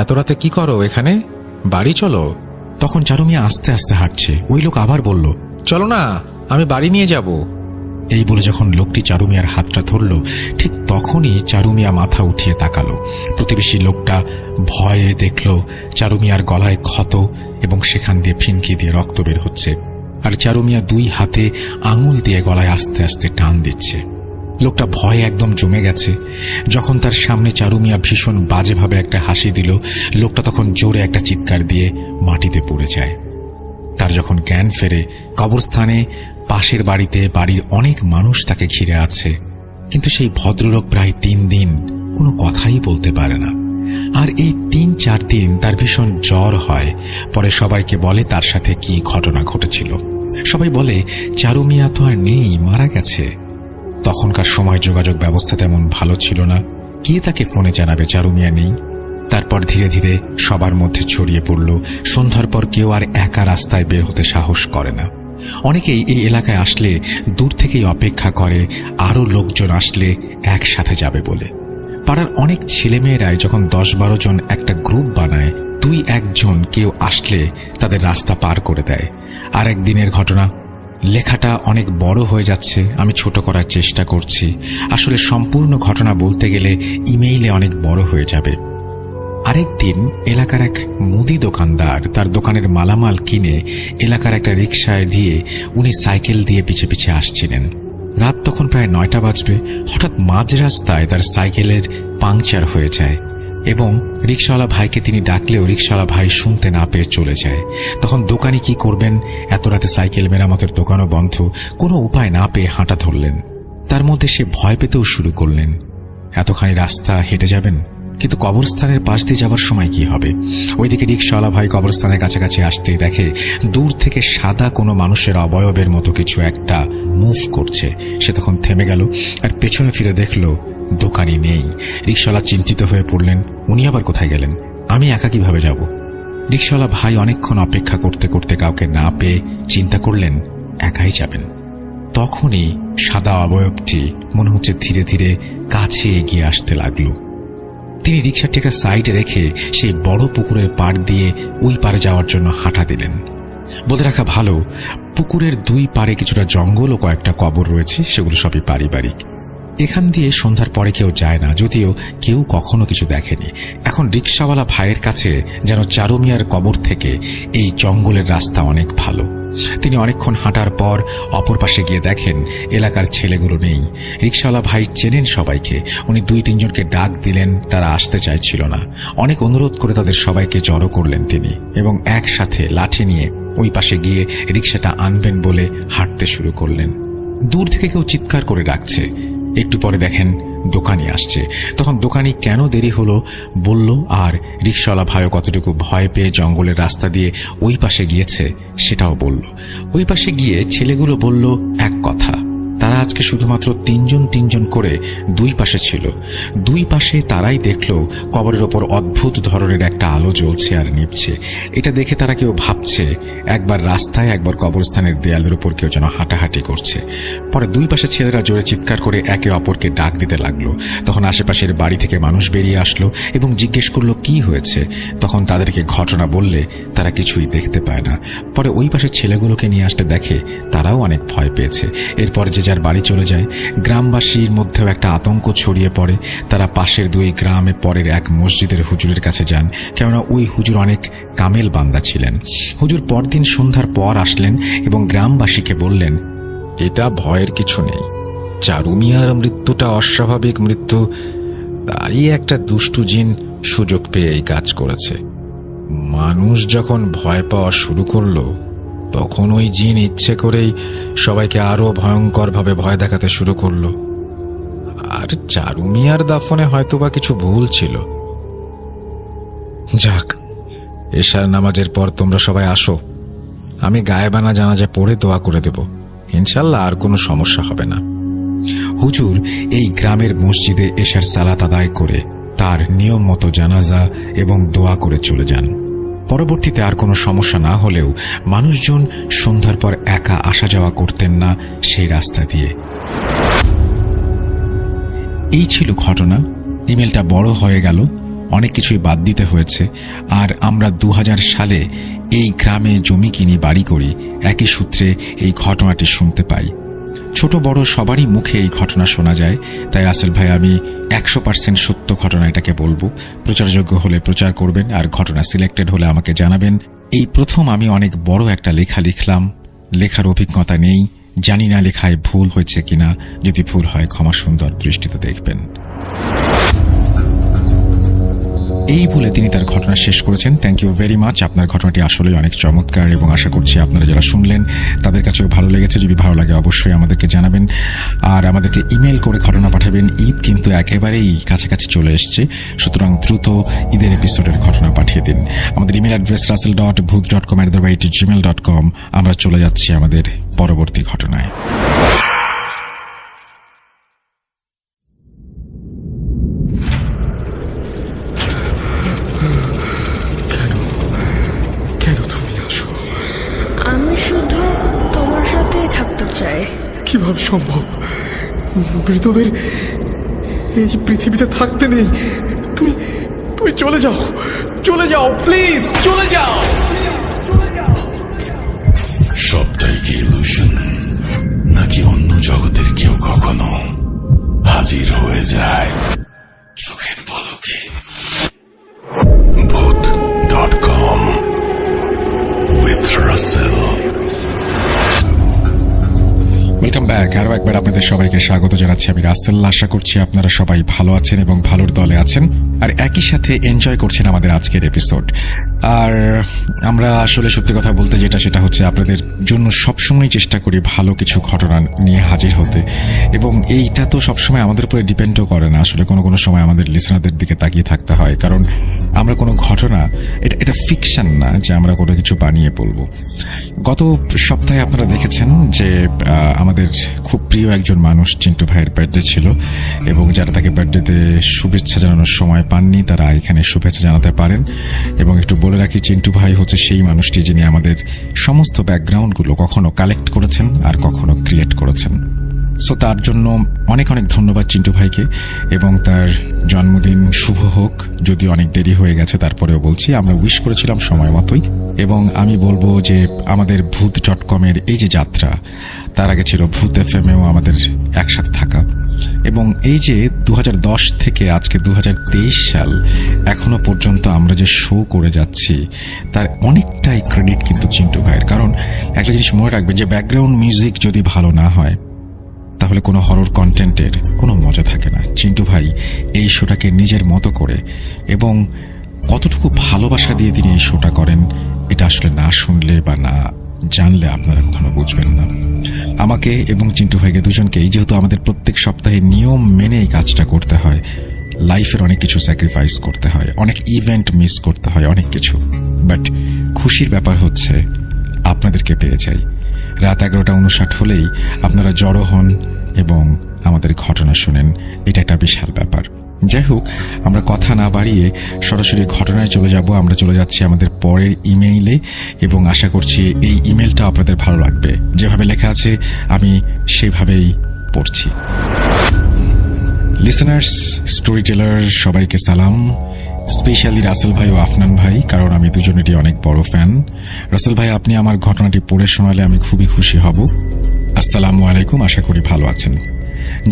এত রাতে কি করো এখানে, বাড়ি চলো। তখন চারু মিয়া আস্তে আস্তে হাঁটছে। ওই লোক আবার বলল, চলো না, আমি বাড়ি নিয়ে যাব। এই বলে যখন লোকটি চারু মিয়ার হাতটা ধরল, ঠিক তখনই চারু মিয়া মাথা উঠিয়ে তাকালো। প্রতিবেশী লোকটা ভয়ে দেখল চারু মিয়ার গলায় ক্ষত এবং সেখান দিয়ে ফিনকি দিয়ে রক্ত বের হচ্ছে, আর চারু মিয়া 2 হাতে আঙুল দিয়ে গলায় আস্তে আস্তে টান দিচ্ছে। লোকটা ভয়ে একদম জমে গেছে। যখন তার সামনে চারু মিয়া ভীষণ বাজেভাবে একটা হাসি দিল, লোকটা তখন জোরে একটা চিৎকার দিয়ে মাটিতে পড়ে যায়। তার যখন জ্ঞান ফেরে, কবরস্থানে পাশের বাড়িতে বাড়ির অনেক মানুষ তাকে ঘিরে আছে, কিন্তু সেই ভদ্রলোক প্রায় 3 দিন কোনো কথাই বলতে পারে না। আর এই 3-4 দিন তার ভীষণ জ্বর হয়। পরে সবাইকে বলে তার সাথে কি ঘটনা ঘটেছিল। সবাই বলে চারু মিয়া তো আর নেই, মারা গেছে। তখনকার সময় যোগাযোগ ব্যবস্থা তেমন ভালো ছিল না, কে তাকে ফোনে জানাবে চারু মিয়া নেই। তারপর ধীরে ধীরে সবার মধ্যে ছড়িয়ে পড়ল। সন্ধ্যার পর কেউ আর একা রাস্তায় বের হতে সাহস করে না। অনেকেই এই এলাকায় আসলে দূর থেকেই অপেক্ষা করে আরো লোকজন আসলে একসাথে যাবে বলে। পাড়ার অনেক ছেলেমেয়েরাই যখন 10-12 জন একটা গ্রুপ বানায়, 2-1 জন কেউ আসলে তাদের রাস্তা পার করে দেয়। আর একদিনের ঘটনা। লেখাটা অনেক বড় হয়ে যাচ্ছে, আমি ছোট করার চেষ্টা করছি। আসলে সম্পূর্ণ ঘটনা বলতে গেলে ইমেইলে অনেক বড় হয়ে যাবে। আরেকদিন এলাকার এক মুদি দোকানদার তার দোকানের মালামাল কিনে এলাকার একটা রিকশায় দিয়ে উনি সাইকেল দিয়ে পিছে পিছে আসছিলেন। রাত তখন প্রায় 9টা বাজবে। হঠাৎ মাঝ রাস্তায় তার সাইকেলের পাংচার হয়ে যায় এবং রিকশাওয়ালা ভাইকে তিনি ডাকলেও রিকশাওয়ালা ভাই শুনতে না পেয়ে চলে যায়। তখন দোকানি কি করবেন, এত রাতে সাইকেল মেরামতের দোকানও বন্ধ, কোনো উপায় না পেয়ে হাঁটা ধরলেন। তার মধ্যে সে ভয় পেতেও শুরু করলেন। এতখানি রাস্তা হেঁটে যাবেন, কিন্তু কবরস্থানের পাশ দিয়ে যাবার সময় কি হবে? ওইদিকে রিকশাওয়ালা ভাই কবরস্থানের কাছাকাছি আসতেই দেখে দূর থেকে সাদা কোনো মানুষের অবয়বের মতো কিছু একটা মুভ করছে। সে তখন থেমে গেল আর পেছনে ফিরে দেখল দোকানি নেই। রিকশাওয়ালা চিন্তিত হয়ে পড়লেন, উনি আবার কোথায় গেলেন? আমি একা কিভাবে যাব? রিকশাওয়ালা ভাই অনেকক্ষণ অপেক্ষা করতে করতে কাউকে না পেয়ে চিন্তা করলেন একাই যাবেন। তখনই সাদা অবয়বটি মনে হচ্ছে ধীরে ধীরে কাছে এগিয়ে আসতে লাগলো। তিনি রিকশাটি একটা সাইডে রেখে সেই বড় পুকুরের পাড় দিয়ে ওই পারে যাওয়ার জন্য হাঁটা দিলেন। বলে রাখা ভালো, পুকুরের 2 পারে কিছুটা জঙ্গল ও কয়েকটা কবর রয়েছে, সেগুলো সবই পারিবারিক। এখান দিয়ে সন্ধ্যার পরে কেউ যায় না, যদিও কেউ কখনো কিছু দেখেনি। এখন রিকশাওয়ালা ভাইয়ের কাছে যেন চারুমিয়ার কবর থেকে এই জঙ্গলের রাস্তা অনেক ভালো। তিনি অনেকক্ষণ হাঁটার পর অপর পাশে গিয়ে দেখেন এলাকার ছেলেগুলো নেই। রিকশাওয়ালা ভাই চেনেন সবাইকে। উনি 2-3 জনকে ডাক দিলেন, তারা আসতে চাইছিল না। অনেক অনুরোধ করে তাদের সবাইকে জড়ো করলেন তিনি এবং একসাথে লাঠি নিয়ে ওই পাশে গিয়ে রিকশাটা আনবেন বলে হাঁটতে শুরু করলেন। দূর থেকে কেউ চিৎকার করে ডাকছে। একটু পরে দেখেন দোকানি আসছে। তখন দোকানি কেন দেরি হলো বলল, আর রিকশাওয়ালা ভাইও কতটুকু ভয় পেয়ে জঙ্গলের রাস্তা দিয়ে ওই পাশে গিয়েছে সেটাও বলল। ওই পাশে গিয়ে ছেলেগুলো বলল এক কথা, তারা আজকে শুধুমাত্র 3 জন করে 2 পাশে ছিল। 2 পাশে তারাই দেখল কবরের ওপর অদ্ভুত ধরনের একটা আলো জ্বলছে আর নিভছে। এটা দেখে তারা কেউ ভাবছে একবার রাস্তায় একবার কবরস্থানের দেয়ালের উপর কেউ যেন হাঁটাহাঁটি করছে। পরে 2 পাশে ছেলেরা জোরে চিৎকার করে একে অপরকে ডাক দিতে লাগলো। তখন আশেপাশের বাড়ি থেকে মানুষ বেরিয়ে আসলো এবং জিজ্ঞেস করলো কি হয়েছে। তখন তাদেরকে ঘটনা বললে তারা কিছুই দেখতে পায় না। পরে ওই পাশের ছেলেগুলোকে নিয়ে আসতে দেখে তারাও অনেক ভয় পেয়েছে। এরপর যে যার বাড়ি চলে যায়। গ্রামবাসীর মধ্যেও একটা আতঙ্ক ছড়িয়ে পড়ে। তারা পাশের 2 গ্রামে পরের এক মসজিদের হুজুরের কাছে যান, কেননা ওই হুজুর অনেক কামেল বান্দা ছিলেন। হুজুর পরদিন সন্ধ্যার পর আসলেন এবং গ্রামবাসীকে বললেন, এটা ভয়ের কিছু নেই, চারুমিয়ার মৃত্যুটা অস্বাভাবিক মৃত্যু, তাই একটা দুষ্টু জিন সুযোগ পেয়ে এই কাজ করেছে। মানুষ যখন ভয় পাওয়া শুরু করলো তখন ওই জিন ইচ্ছে করেই সবাইকে আরো ভয়ঙ্করভাবে ভয় দেখাতে শুরু করলো। আর চারুমিয়ার দাফনে হয়তোবা কিছু ভুল ছিল। যাক, এশার নামাজের পর তোমরা সবাই আসো, আমি গায়েবানা জানাজা পড়ে দোয়া করে দেব, ইনশাল্লাহ আর কোনো সমস্যা হবে না। হুজুর এই গ্রামের মসজিদে এশার সালাত আদায় করে তার নিয়ম মতো জানাজা এবং দোয়া করে চলে যান। পরবর্তীতে আর কোনো সমস্যা না হলেও মানুষজন সন্ধ্যার পর একা আসা যাওয়া করতেন না সেই রাস্তা দিয়ে। এই ছিল ঘটনা। ইমেলটা বড় হয়ে গেল, অনেক কিছুই বাদ দিতে হয়েছে। আর আমরা 2000 সালে এই গ্রামে জমি কিনি, বাড়ি করি, একই সূত্রে এই ঘটনাটি শুনতে পাই। ছোট বড় সবারই মুখে এই ঘটনা শোনা যায়। তাই রাসেল ভাই, আমি 100% সত্য ঘটনা এটাকে বলবো। প্রচারযোগ্য হলে প্রচার করবেন, আর ঘটনা সিলেক্টেড হলে আমাকে জানাবেন। এই প্রথম আমি অনেক বড় একটা লেখা লিখলাম। লেখার অভিজ্ঞতা নেই, জানি না লেখায় ভুল হয়েছে কিনা। যদি ভুল হয় ক্ষমা সুন্দর দৃষ্টিতে দেখবেন। এই বলে তিনি তার ঘটনা শেষ করেছেন। Thank you very much. আপনার ঘটনাটি আসলে অনেক চমৎকার এবং আশা করছি আপনারা যারা শুনলেন তাদের কাছেও ভালো লেগেছে। যদি ভালো লাগে অবশ্যই আমাদেরকে জানাবেন আর আমাদেরকে ইমেল করে ঘটনা পাঠাবেন। ঈদ কিন্তু একেবারেই কাছাকাছি চলে এসছে, সুতরাং দ্রুত ঈদের এপিসোডের ঘটনা পাঠিয়ে দিন। আমাদের ইমেল অ্যাড্রেস russell.booth.com@gmail.com। আমরা চলে যাচ্ছি আমাদের পরবর্তী ঘটনায়। চায়। কিভাবে সম্ভব? মৃতদের এই পৃথিবীতে থাকতে নেই। তুমি চলে যাও, চলে যাও, প্লিজ চলে যাও। সবটাই কি ইলুশন, নাকি অন্য জগতের কেউ কখনো হাজির হয়ে যায় চোখের পলকে? ভূত.com with Russell। Welcome back. আরো একবার আপনাদের সবাইকে স্বাগত জানাচ্ছি আমি রাসেল। আশা করছি আপনারা সবাই ভালো আছেন এবং ভালোর দলে আছেন, আর একই সাথে এনজয় করছেন আমাদের আজকের এপিসোড। আর আমরা আসলে সত্যি কথা বলতে সেটা হচ্ছে আপনাদের জন্য সবসময় চেষ্টা করি ভালো কিছু ঘটনা নিয়ে হাজির হতে, এবং এইটা তো সবসময় আমাদের উপরে ডিপেন্ডও করে না। আসলে কোনো সময় আমাদের লিসনারদের দিকে তাকিয়ে থাকতে হয়, কারণ আমরা কোনো ঘটনা, এটা ফিকশন না যে আমরা কোনো কিছু বানিয়ে বলবো। গত সপ্তাহে আপনারা দেখেছেন যে আমাদের খুব প্রিয় একজন মানুষ চিন্টু ভাইয়ের বার্থডে ছিল, এবং যারা তাকে বার্থডেতে শুভেচ্ছা জানানোর সময় পাননি তারা এখানে শুভেচ্ছা জানাতে পারেন। এবং একটু বলে রাখি, চিন্টু ভাই হচ্ছে সেই মানুষটি যিনি আমাদের সমস্ত ব্যাকগ্রাউন্ডগুলো কখনো কালেক্ট করেছেন আর কখনো ক্রিয়েট করেছেন। সো তার জন্য অনেক অনেক ধন্যবাদ চিন্টু ভাইকে, এবং তার জন্মদিন শুভ হোক। যদি অনেক দেরি হয়ে গেছে তারপরেও বলছি, আমরা উইশ করেছিলাম সময় মতোই। এবং আমি বলবো যে আমাদের ভূত.com-এর এই যে যাত্রা, তার আগে ছিল ভূত FM-এও আমাদের একসাথে থাকা, এবং এই যে 2010 থেকে আজকে 2023 সাল এখনো পর্যন্ত আমরা যে শো করে যাচ্ছি তার অনেকটাই ক্রেডিট কিন্তু চিন্টু ভাইয়ের। কারণ একটা জিনিস মনে রাখবেন যে ব্যাকগ্রাউন্ড মিউজিক যদি ভালো না হয় তাহলে কোনো হরর কন্টেন্টের কোনো মজা থাকে না। চিন্টু ভাই এই শোটাকে নিজের মতো করে এবং কতটুকু ভালোবাসা দিয়ে তিনি এই শোটা করেন, এটা আসলে না শুনলে বা না জানলে আপনারা কখনো বুঝবেন না। আমাকে এবং চিন্টু ভাইকে দুজনকেই, যেহেতু আমাদের প্রত্যেক সপ্তাহে নিয়ম মেনে এই কাজটা করতে হয়, লাইফের অনেক কিছু স্যাক্রিফাইস করতে হয়, অনেক ইভেন্ট মিস করতে হয়, অনেক কিছু। বাট খুশির ব্যাপার হচ্ছে আপনাদেরকে পেয়ে যাই। রাত 11:59 হলেই আপনারা জড়ো হন এবং আমাদের ঘটনা শোনেন, এটা একটা বিশাল ব্যাপার। যাই হোক, আমরা কথা না বাড়িয়ে সরাসরি ঘটনায় চলে যাব। আমরা চলে যাচ্ছি আমাদের পরের ইমেইলে, এবং আশা করছি এই ইমেলটা আপনাদের ভালো লাগবে। যেভাবে লেখা আছে আমি সেভাবেই পড়ছি। লিসেনার্স, স্টোরি টেলার সবাইকে সালাম, স্পেশালি রাসেল ভাই ও আফনান ভাই, কারণ আমি দুজনেরই অনেক বড় ফ্যান। রাসেল ভাই, আপনি আমার ঘটনাটি পড়ে শোনালে আমি খুবই খুশি হব। আসসালামু আলাইকুম, আশা করি ভালো আছেন।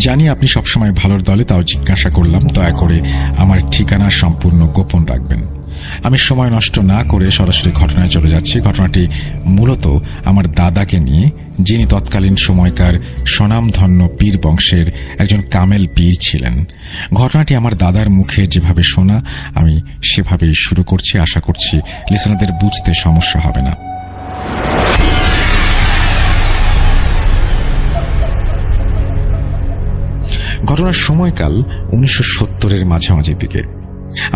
জানি আপনি সবসময় ভালোর দলে, তাও জিজ্ঞাসা করলাম, দয়া করে আমার ঠিকানা সম্পূর্ণ গোপন রাখবেন। আমি সময় নষ্ট না করে সরাসরি ঘটনায় চলে যাচ্ছি। ঘটনাটি মূলত আমার দাদাকে নিয়ে, যিনি তৎকালীন সময়কার স্বনামধন্য পীর বংশের একজন কামেল পীর ছিলেন। ঘটনাটি আমার দাদার মুখে যেভাবে শোনা আমি সেভাবেই শুরু করছি। আশা করছি লিসনারদের বুঝতে সমস্যা হবে না। ঘটনার সময়কাল 1970-এর মাঝামাঝি দিকে।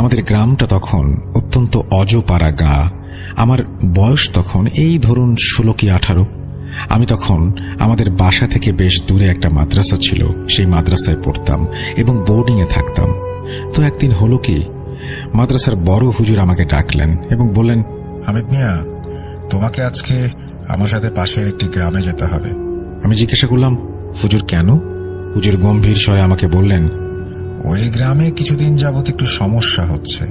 আমাদের গ্রামটা তখন অত্যন্ত অজপাড়া গা। আমার বয়স তখন এই ধরুন 16 কি 18। আমি তখন আমাদের বাসা থেকে বেশ দূরে একটা মাদ্রাসা ছিল, সেই মাদ্রাসায় পড়তাম এবং বোর্ডিংয়ে থাকতাম। তো একদিন হলো কি, মাদ্রাসার বড় হুজুর আমাকে ডাকলেন এবং বললেন, হামিদ মিয়া, তোমাকে আজকে আমার সাথে পাশের একটি গ্রামে যেতে হবে। আমি জিজ্ঞাসা করলাম, হুজুর কেন? হুজুর গম্ভীর স্বরে আমাকে বললেন, ওই গ্রামে কিছুদিন যাবত একটু সমস্যা হচ্ছে,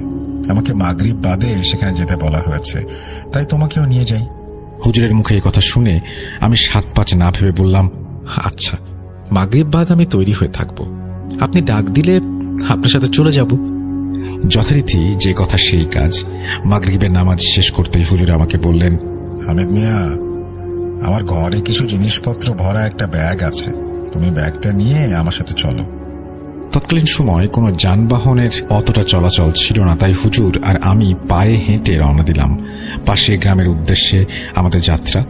আমাকে মাগরিব বাদে সেখানে যেতে বলা হয়েছে, তাই তোমাকেও নিয়ে যাই। হুজুরের মুখে এই কথা শুনে আমি 7-5 না ভেবে বললাম, আচ্ছা, মাগরিব বাদ আমি তৈরি হয়ে থাকবো, আপনি ডাক দিলে আপনার সাথে চলে যাব। যথারীতি যে কথা সেই কাজ। মাগরিবের নামাজ শেষ করতেই হুজুর আমাকে বললেন, হামিদ মিয়া, আমার ঘরে কিছু জিনিসপত্র ভরা একটা ব্যাগ আছে, তুমি ব্যাগটা নিয়ে আমার সাথে চলো। তৎকালীন সময় কোনো যানবাহনের অতটা চলাচল ছিল না, তাই হুজুর আর আমি পায়ে হেঁটে রওনা দিলাম পাশে গ্রামের উদ্দেশ্যে আমাদের যাত্রা।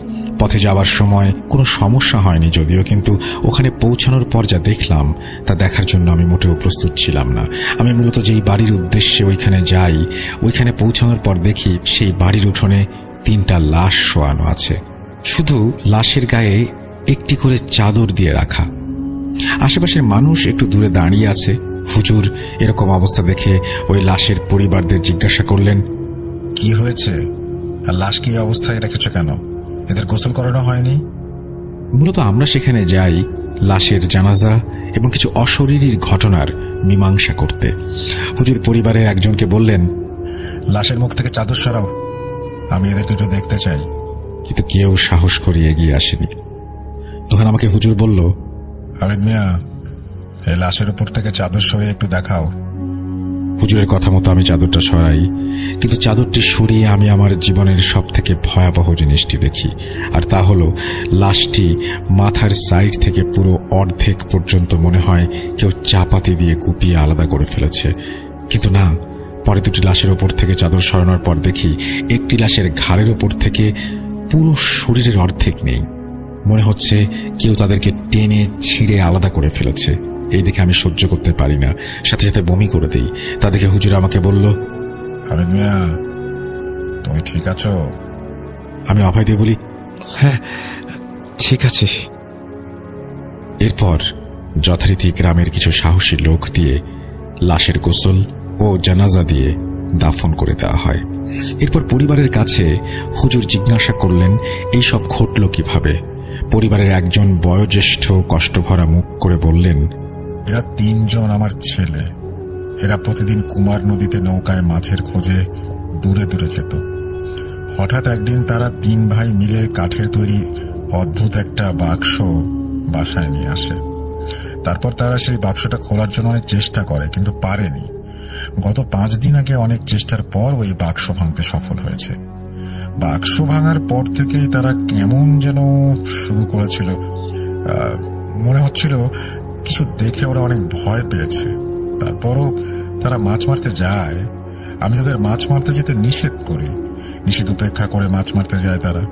পথে যাওয়ার সময় কোনো সমস্যা হয়নি যদিও, কিন্তু ওখানে পৌঁছানোর পর যা দেখলাম তা দেখার জন্য আমি মোটেও প্রস্তুত ছিলাম না। আমি মূলত যেই বাড়ির উদ্দেশ্যে ওইখানে যাই, ওইখানে পৌঁছানোর পর দেখি সেই বাড়ির উঠোনে 3টা লাশ শোয়ানো আছে। শুধু লাশের গায়ে একটি করে চাদর দিয়ে রাখা। আশেপাশের মানুষ একটু দূরে দাঁড়িয়ে আছে। হুজুর এরকম অবস্থা দেখে ওই লাশের পরিবারদের জিজ্ঞাসা করলেন, কি হয়েছে, আর লাশ কি অবস্থায় রেখেছ কেন? এদের গোসল করানো হয়নি? মূলত আমরা সেখানে যাই লাশের জানাজা এবং কিছু অশরীরীর ঘটনার মীমাংসা করতে। হুজুর পরিবারের একজনকে বললেন, লাশের মুখ থেকে চাদর সরাও, আমি এদের দুটো দেখতে চাই। কিন্তু কেউ সাহস করে এগিয়ে আসেনি। তখন আমাকে হুজুর বলল, হামিদ মিয়া, এই লাশের উপর থেকে চাদর সরিয়ে একটু দেখাও। হুজুরের কথা মতো আমি চাদরটা সরাই, কিন্তু চাদরটি সরিয়ে আমি আমার জীবনের সব থেকে ভয়াবহ জিনিসটি দেখি, আর তা হলো লাশটি মাথার সাইড থেকে পুরো অর্ধেক পর্যন্ত মনে হয় কেউ চাপাতি দিয়ে কুপিয়ে আলাদা করে ফেলেছে। কিন্তু না, পরে দুটি লাশের ওপর থেকে চাদর সরানোর পর দেখি একটি লাশের ঘাড়ের ওপর থেকে পুরো শরীরের অর্ধেক নেই। মনে হচ্ছে কেউ তাদেরকে টেনে ছিঁড়ে আলাদা করে ফেলেছে। এই দেখে আমি সহ্য করতে পারি না, সাথে সাথে বমি করে দেই। তা দেখে হুজুর আমাকে বলল, হামিদ মিয়া, তুমি ঠিক আছো? আমি অভয় দিয়ে বলি, হ্যাঁ ঠিক আছে। এরপর যথারীতি গ্রামের কিছু সাহসী লোক দিয়ে লাশের গোসল ও জানাজা দিয়ে দাফন করে দেওয়া হয়। এরপর পরিবারের কাছে হুজুর জিজ্ঞাসা করলেন এই সব ঘটল কিভাবে। পরিবারের একজন বয়োজ্যেষ্ঠ কষ্টভরা মুখ করে বললেন, এরা 3 জন আমার ছেলে। এরা প্রতিদিন কুমার নদীতে নৌকায় মাছের খোঁজে দূরে দূরে যেত। হঠাৎ একদিন তারা 3 ভাই মিলে কাঠের তৈরি অদ্ভুত একটা বাক্স বাসায় নিয়ে আসে। তারপর তারা সেই বাক্সটা খোলার জন্য অনেক চেষ্টা করে, কিন্তু পারেনি। গত 5 দিন আগে অনেক চেষ্টার পর ওই বাক্স ভাঙতে সফল হয়েছে। বাক্স ভাঙার পর থেকেই তারা কেমন যেন শুরু করেছিল। মনে হচ্ছিল কিছু দেখে ওরা অনেক ভয় পেয়েছে। তারপরও তারা মাছ মারতে যায়। আমি তাদের মাছ মারতে যেতে নিষেধ করি। নিষেধ উপেক্ষা করে মাছ মারতে যায় তারা।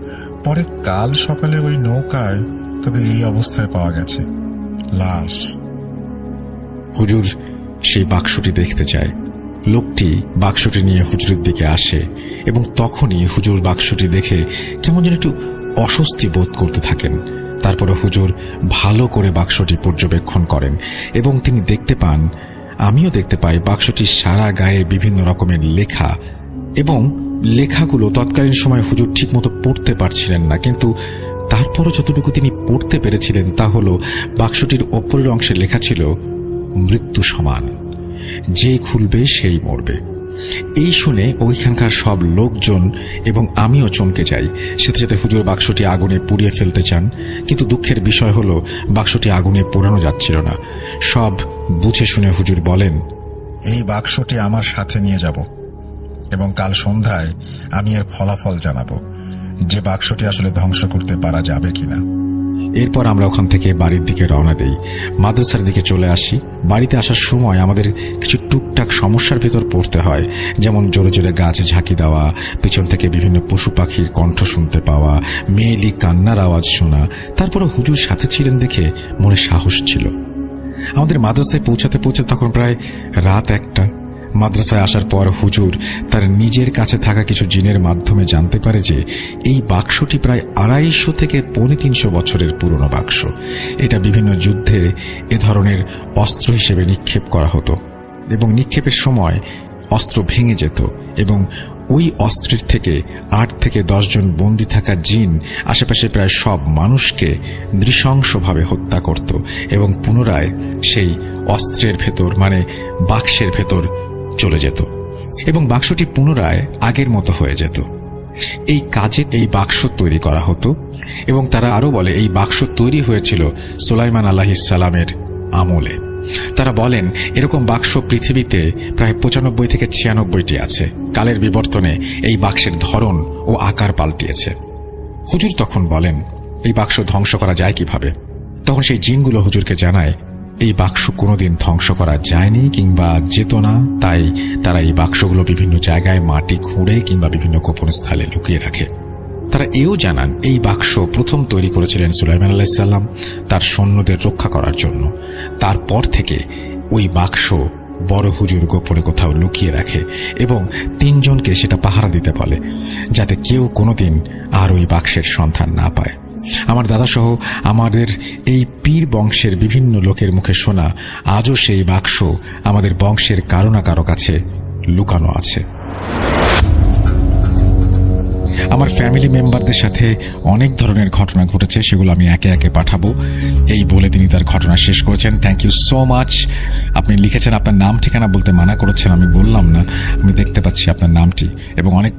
পরে কাল সকালে ওই নৌকায় তবে এই অবস্থায় পাওয়া গেছে লাশ। হুজুর সেই বাক্সটি দেখতে চায়। লোকটি বাক্সটি নিয়ে হুজুরের দিকে আসে এবং তখনই হুজুর বাক্সটি দেখে কেমন যেন একটু অস্বস্তি বোধ করতে থাকেন। তারপরে হুজুর ভালো করে বাক্সটি পর্যবেক্ষণ করেন এবং তিনি দেখতে পান, আমিও দেখতে পাই, বাক্সটির সারা গায়ে বিভিন্ন রকমের লেখা, এবং লেখাগুলো তৎকালীন সময় হুজুর ঠিক মতো পড়তে পারছিলেন না, কিন্তু তারপরও যতটুকু তিনি পড়তে পেরেছিলেন তা হল বাক্সটির ওপরের অংশে লেখা ছিল মৃত্যু সমান, যেই খুলবে সেই মরবে। এই শুনে ওইখানকার সব লোকজন এবং আমিও চমকে যাই। সাথে সাথে হুজুর বাক্সটি আগুনে পুড়িয়ে ফেলতে চান, কিন্তু দুঃখের বিষয় হল বাক্সটি আগুনে পোড়ানো যাচ্ছিল না। সব বুঝে শুনে হুজুর বলেন, এই বাক্সটি আমার সাথে নিয়ে যাব এবং কাল সন্ধ্যায় আমি এর ফলাফল জানাবো যে বাক্সটি আসলে ধ্বংস করতে পারা যাবে কিনা। এরপর আমরা ওখান থেকে বাড়ির দিকে রওনা দেই। মাদ্রাসার দিকে চলে আসি। বাড়িতে আসার সময় আমাদের কিছু টুকটাক সমস্যার ভেতর পড়তে হয়, যেমন জোরে জোরে গাছে ঝাঁকি দেওয়া, পিছন থেকে বিভিন্ন পশু পাখির কণ্ঠ শুনতে পাওয়া, মেয়েলি কান্নার আওয়াজ শোনা। তারপরে হুজুর সাথে ছিলেন দেখে মনে সাহস ছিল। আমাদের মাদ্রাসায় পৌঁছাতে পৌঁছাতে তখন প্রায় রাত 1টা। মাদ্রাসায় আসার পর হুজুর তার নিজের কাছে থাকা কিছু জিনের মাধ্যমে জানতে পারে যে এই বাক্সটি প্রায় 250 থেকে 350 বছরের পুরনো বাক্স। এটা বিভিন্ন যুদ্ধে এ ধরনের অস্ত্র হিসেবে নিক্ষেপ করা হতো এবং নিক্ষেপের সময় অস্ত্র ভেঙে যেত এবং ওই অস্ত্রের থেকে 8 থেকে 10 জন বন্দী থাকা জিন আশেপাশে প্রায় সব মানুষকে নৃশংসভাবে হত্যা করত এবং পুনরায় সেই অস্ত্রের ভেতর, মানে বাক্সের ভেতর চলে যেত এবং বাক্সটি পুনরায় আগের মতো হয়ে যেত। এই কাজে এই বাক্স তৈরি করা হতো এবং তারা আরো বলে এই বাক্স তৈরি হয়েছিল সুলাইমান আলাইহিস সালামের আমলে। তারা বলেন এরকম বাক্স পৃথিবীতে প্রায় 95 থেকে 96টি আছে। কালের বিবর্তনে এই বাক্সের ধরন ও আকার পাল্টিয়েছে। হুজুর তখন বলেন এই বাক্স ধ্বংস করা যায় কিভাবে? তখন সেই জিনগুলো হুজুরকে জানায় এই বাক্স কোনোদিন ধ্বংস করা যায়নি কিংবা যেত না, তাই তারা এই বাক্সগুলো বিভিন্ন জায়গায় মাটি খুঁড়ে কিংবা বিভিন্ন গোপন স্থলে লুকিয়ে রাখে। তারা এও জানান এই বাক্স প্রথম তৈরি করেছিলেন সুলাইমান আলাইহিস সালাম তার সৈন্যদের রক্ষা করার জন্য। তারপর থেকে ওই বাক্স বড় হুজুর গোপনে কোথাও লুকিয়ে রাখে এবং 3 জনকে সেটা পাহারা দিতে বলে, যাতে কেউ কোনোদিন আর ওই বাক্সের সন্ধান না পায়। আমার দাদা সহ আমাদের এই পীর বংশের বিভিন্ন লোকের মুখে শোনা আজও সেই বাক্স আমাদের বংশের কারো না কারো কাছে লুকানো আছে। আমার ফ্যামিলি মেম্বারদের সাথে অনেক ধরনের ঘটনা ঘটেছে, সেগুলো আমি একে একে পাঠাবো এই বলে তিনি তার ঘটনা শেষ করেছেন। Thank you so much. আপনি লিখেছেন, আপনার নাম ঠিকানা বলতে মানা করেছেন, আমি বললাম না, আমি দেখতে পাচ্ছি আপনার নামটি। এবং অনেক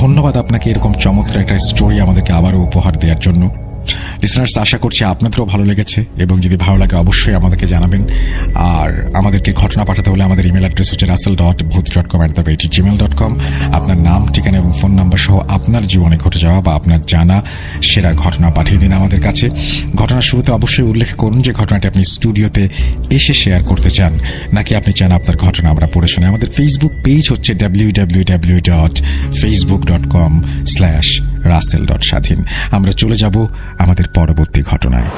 ধন্যবাদ আপনাকে এরকম চমৎকার একটা স্টোরি আমাদেরকে আবারও উপহার দেওয়ার জন্য। লিসনার্স, আশা করছি আপনাদেরও ভালো লেগেছে, এবং যদি ভালো লাগে অবশ্যই আমাদেরকে জানাবেন। আর আমাদেরকে ঘটনা পাঠাতে হলে আমাদের ইমেল অ্যাড্রেস হচ্ছে russell.bhuth.com@gmail.com। আপনার নাম, ঠিকানা এবং ফোন নাম্বার সহ আপনার জীবনে ঘটে যাওয়া বা আপনার জানা সেরা ঘটনা পাঠিয়ে দিন আমাদের কাছে। ঘটনার শুরুতে অবশ্যই উল্লেখ করুন যে ঘটনাটি আপনি স্টুডিওতে এসে শেয়ার করতে চান, নাকি আপনি চান আপনার ঘটনা আমরা পড়ে শুনে। আমাদের ফেসবুক পেজ হচ্ছে www.facebook.com/russell.স্বাধীন। আমরা চলে যাব আমাদের পরবর্তী ঘটনায়।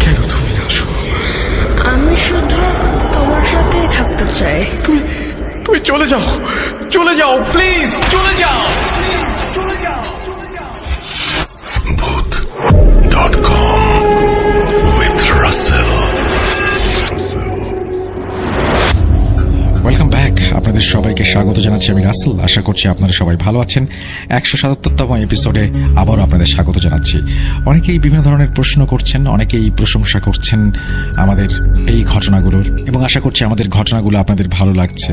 কেন তুমি আসো? আমি শুধু তোমার সাথেই থাকতে চাই। তুমি চলে যাও, চলে যাও, প্লিজ চলে যাও। Bhuth.com with Russell. Welcome back. আপনাদের সবাইকে স্বাগত জানাচ্ছি আমি রাসেল। আশা করছি আপনারা সবাই ভালো আছেন। 177তম এপিসোডে আবারও আপনাদের স্বাগত জানাচ্ছি। অনেকেই বিভিন্ন ধরনের প্রশ্ন করছেন, অনেকেই প্রশংসা করছেন আমাদের এই ঘটনাগুলোর, এবং আশা করছি আমাদের ঘটনাগুলো আপনাদের ভালো লাগছে।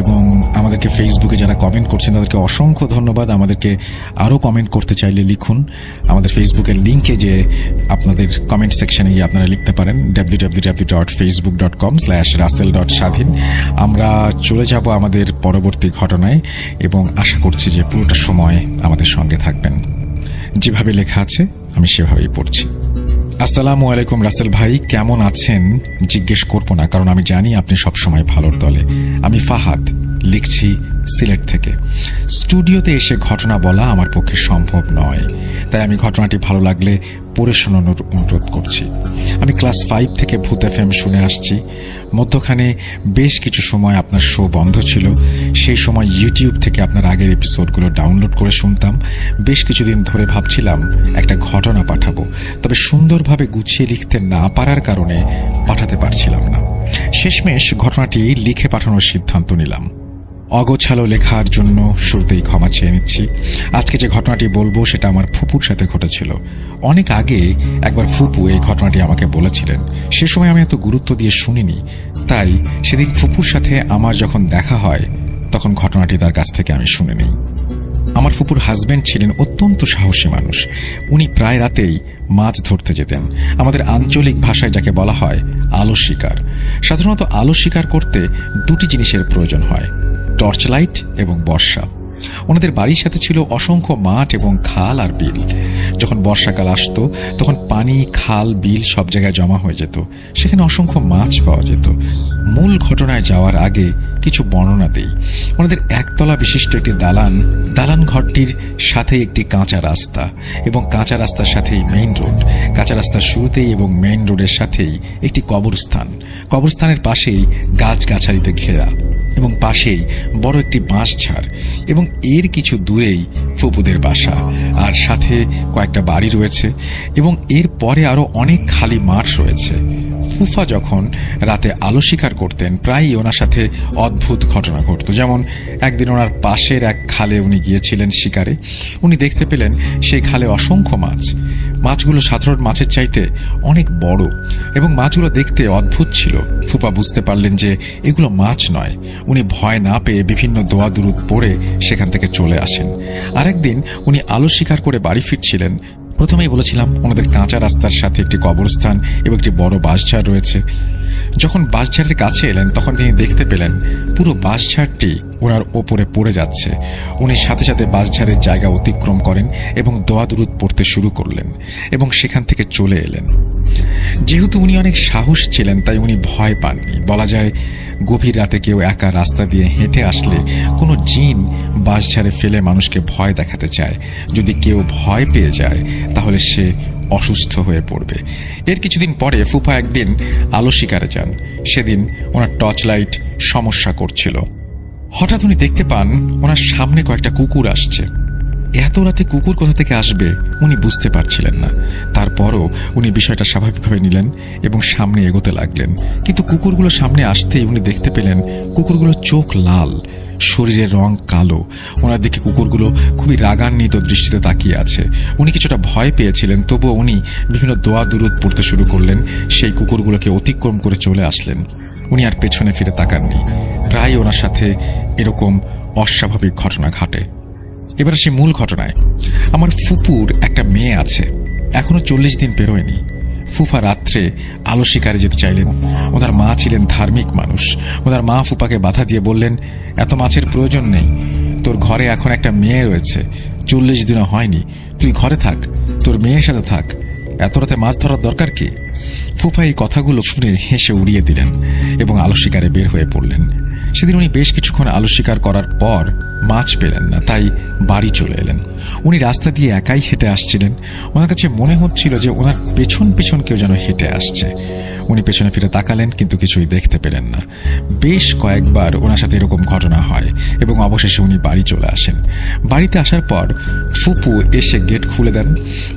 এবং আমাদেরকে ফেসবুকে যারা কমেন্ট করছেন তাদেরকে অসংখ্য ধন্যবাদ। আমাদেরকে আরও কমেন্ট করতে চাইলে লিখুন। আমাদের ফেসবুকের লিঙ্কে যে আপনাদের কমেন্ট সেকশনে গিয়ে আপনারা লিখতে পারেন www.facebook.com/russell.স্বাধীন। আমরা চলে যাব আমাদের পরবর্তী ঘটনায়, এবং আশা করছি যে পুরোটা সময় আমাদের সঙ্গে থাকবেন। যেভাবে লেখা আছে আমি সেভাবেই পড়ছি। আসসালামু আলাইকুম রাসেল ভাই, কেমন আছেন জিজ্ঞেস করবো না, কারণ আমি জানি আপনি সবসময় ভালোর দলে। আমি ফাহাদ, লিখছি সিলেট থেকে। স্টুডিওতে এসে ঘটনা বলা আমার পক্ষে সম্ভব নয়, তাই আমি ঘটনাটি ভালো লাগলে পড়ে শোনানোর অনুরোধ করছি। আমি ক্লাস 5 থেকে ভূত FM শুনে আসছি। মধ্যখানে বেশ কিছু সময় আপনার শো বন্ধ ছিল। সেই সময় ইউটিউব থেকে আপনার আগের এপিসোডগুলো ডাউনলোড করে শুনতাম। বেশ কিছুদিন ধরে ভাবছিলাম একটা ঘটনা পাঠাবো, তবে সুন্দরভাবে গুছিয়ে লিখতে না পারার কারণে পাঠাতে পারছিলাম না। শেষমেশ ঘটনাটি লিখে পাঠানোর সিদ্ধান্ত নিলাম। অগোছালো লেখার জন্য শুরুতেই ক্ষমা চেয়ে নিচ্ছি। আজকে যে ঘটনাটি বলবো সেটা আমার ফুপুর সাথে ঘটেছিল। অনেক আগে একবার ফুপু এই ঘটনাটি আমাকে বলেছিলেন। সে সময় আমি এত গুরুত্ব দিয়ে শুনিনি, তাই সেদিন ফুপুর সাথে আমার যখন দেখা হয় তখন ঘটনাটি তার কাছ থেকে আমি শুনে নিই। আমার ফুপুর হাজবেন্ড ছিলেন অত্যন্ত সাহসী মানুষ। উনি প্রায় রাতেই মাছ ধরতে যেতেন। আমাদের আঞ্চলিক ভাষায় যাকে বলা হয় আলো শিকার। সাধারণত আলো শিকার করতে দুটি জিনিসের প্রয়োজন হয়, টর্চ লাইট এবং বর্ষা। ওনাদের বাড়ির সাথে ছিল অসংখ্য মাঠ এবং খাল আর বিল। যখন বর্ষাকাল আসতো তখন পানি, খাল, বিল সব জায়গায় জমা হয়ে যেত। সেখানে অসংখ্য মাছ পাওয়া যেত। মূল ঘটনায় যাওয়ার আগে কিছু বর্ণনা দেই। ওনাদের একতলা বিশিষ্ট একটি দালান ঘরটির সাথে একটি কাঁচা রাস্তা, এবং কাঁচা রাস্তার সাথেই মেইন রোড। কাঁচা রাস্তার শুরুতেই এবং মেইন রোডের সাথেই একটি কবরস্থান। কবরস্থানের পাশেই গাছগাছালিতে ঘেরা, এবং পাশেই বড় একটি বাঁশঝাড়, এবং এর কিছু দূরেই ফুপুদের বাসা, আর সাথে কয়েকটা বাড়ি রয়েছে, এবং এর পরে আরো অনেক খালি মাঠ রয়েছে। ফুফা যখন রাতে আলো শিকার করতেন প্রায়ই ওনার সাথে অদ্ভুত ঘটনা ঘটত। যেমন একদিন ওনার পাশের এক খালে উনি গিয়েছিলেন শিকারে। উনি দেখতে পেলেন সেই খালে অসংখ্য মাছ। মাছগুলো সাধারণ মাছের চাইতে অনেক বড়, এবং মাছগুলো দেখতে অদ্ভুত ছিল। ফুপা বুঝতে পারলেন যে এগুলো মাছ নয়। উনি ভয় না পেয়ে বিভিন্ন দোয়া দুরুদ পড়ে সেখান থেকে চলে আসেন। আরেকদিন উনি আলো শিকার করে বাড়ি ফিরছিলেন। প্রথমেই বলেছিলাম ওনাদের কাঁচা রাস্তার সাথে একটি কবরস্থান এবং একটি বড় বাঁশঝাড় রয়েছে। যখন বাঁশঝাড়ের কাছে এলেন তখন তিনি দেখতে পেলেন পুরো বাঁশঝাড়টি ওনার ওপরে পড়ে যাচ্ছে। উনি সাথে সাথে বাঁশঝাড়ের জায়গা অতিক্রম করেন এবং দোয়া দুরুদ পড়তে শুরু করলেন, এবং সেখান থেকে চলে এলেন। যেহেতু উনি অনেক সাহসী ছিলেন তাই উনি ভয় পাননি। বলা যায় গভীর রাতে কেউ একা রাস্তা দিয়ে হেঁটে আসলে কোনো জিন বাঁশঝাড়ে ফেলে মানুষকে ভয় দেখাতে চায়। যদি কেউ ভয় পেয়ে যায় তাহলে সে অসুস্থ হয়ে পড়বে। এর কিছুদিন পরে ফুফা একদিন আলো শিকারে যান। সেদিন ওনার টর্চ লাইট সমস্যা করছিল। হঠাৎ উনি দেখতে পান ওনার সামনে কয়েকটা কুকুর আসছে। এত রাতে কুকুর কোথা থেকে আসবে উনি বুঝতে পারছিলেন না। তারপরও উনি বিষয়টা স্বাভাবিকভাবে নিলেন এবং সামনে এগোতে লাগলেন। কিন্তু কুকুরগুলো সামনে আসতেই উনি দেখতে পেলেন কুকুরগুলোর চোখ লাল, শরীরের রং কালো। ওনার দিকে কুকুরগুলো খুবই রাগান্বিত দৃষ্টিতে তাকিয়ে আছে। উনি কিছুটা ভয় পেয়েছিলেন, তবুও উনি বিভিন্ন দোয়া দুরুদ পড়তে শুরু করলেন। সেই কুকুরগুলোকে অতিক্রম করে চলে আসলেন। উনি আর পেছনে ফিরে তাকাননি। প্রায় ওনার সাথে এরকম অস্বাভাবিক ঘটনা ঘটে। এবার সে মূল ঘটনায়। আমার ফুপুর একটা মেয়ে আছে, এখনো 40 দিন পেরোয়নি। ফুফা রাত্রে আলো শিকারে যেতে চাইলেন। ওনার মা ছিলেন ধার্মিক মানুষ। ওনার মা ফুপাকে বাধা দিয়ে বললেন, এত মাছের প্রয়োজন নেই, তোর ঘরে এখন একটা মেয়ে রয়েছে, 40 দিনও হয়নি, তুই ঘরে থাক, তোর মেয়ের সাথে থাক, এত রাতে মাছ ধরার দরকার কি? ফুফা এই কথাগুলো শুনে হেসে উড়িয়ে দিলেন এবং আলো শিকারে বের হয়ে পড়লেন। সেদিন উনি বেশ কিছুক্ষণ আলো শিকার করার পর মাছ পেলেন না, তাই বাড়ি চলে এলেন। উনি রাস্তা দিয়ে একাই হেঁটে আসছিলেন। ওনার কাছে মনে হচ্ছিল যে ওনার পেছন পেছন কেউ যেন হেঁটে আসছে। উনি পেছনে ফিরে তাকালেন, কিন্তু কিছুই দেখতে পেলেন না। বেশ কয়েকবার ওনার সাথে এরকম ঘটনা হয় এবং অবশেষে উনি বাড়ি চলে আসেন। বাড়িতে আসার পর ফুপু এসে গেট খুলে দেন।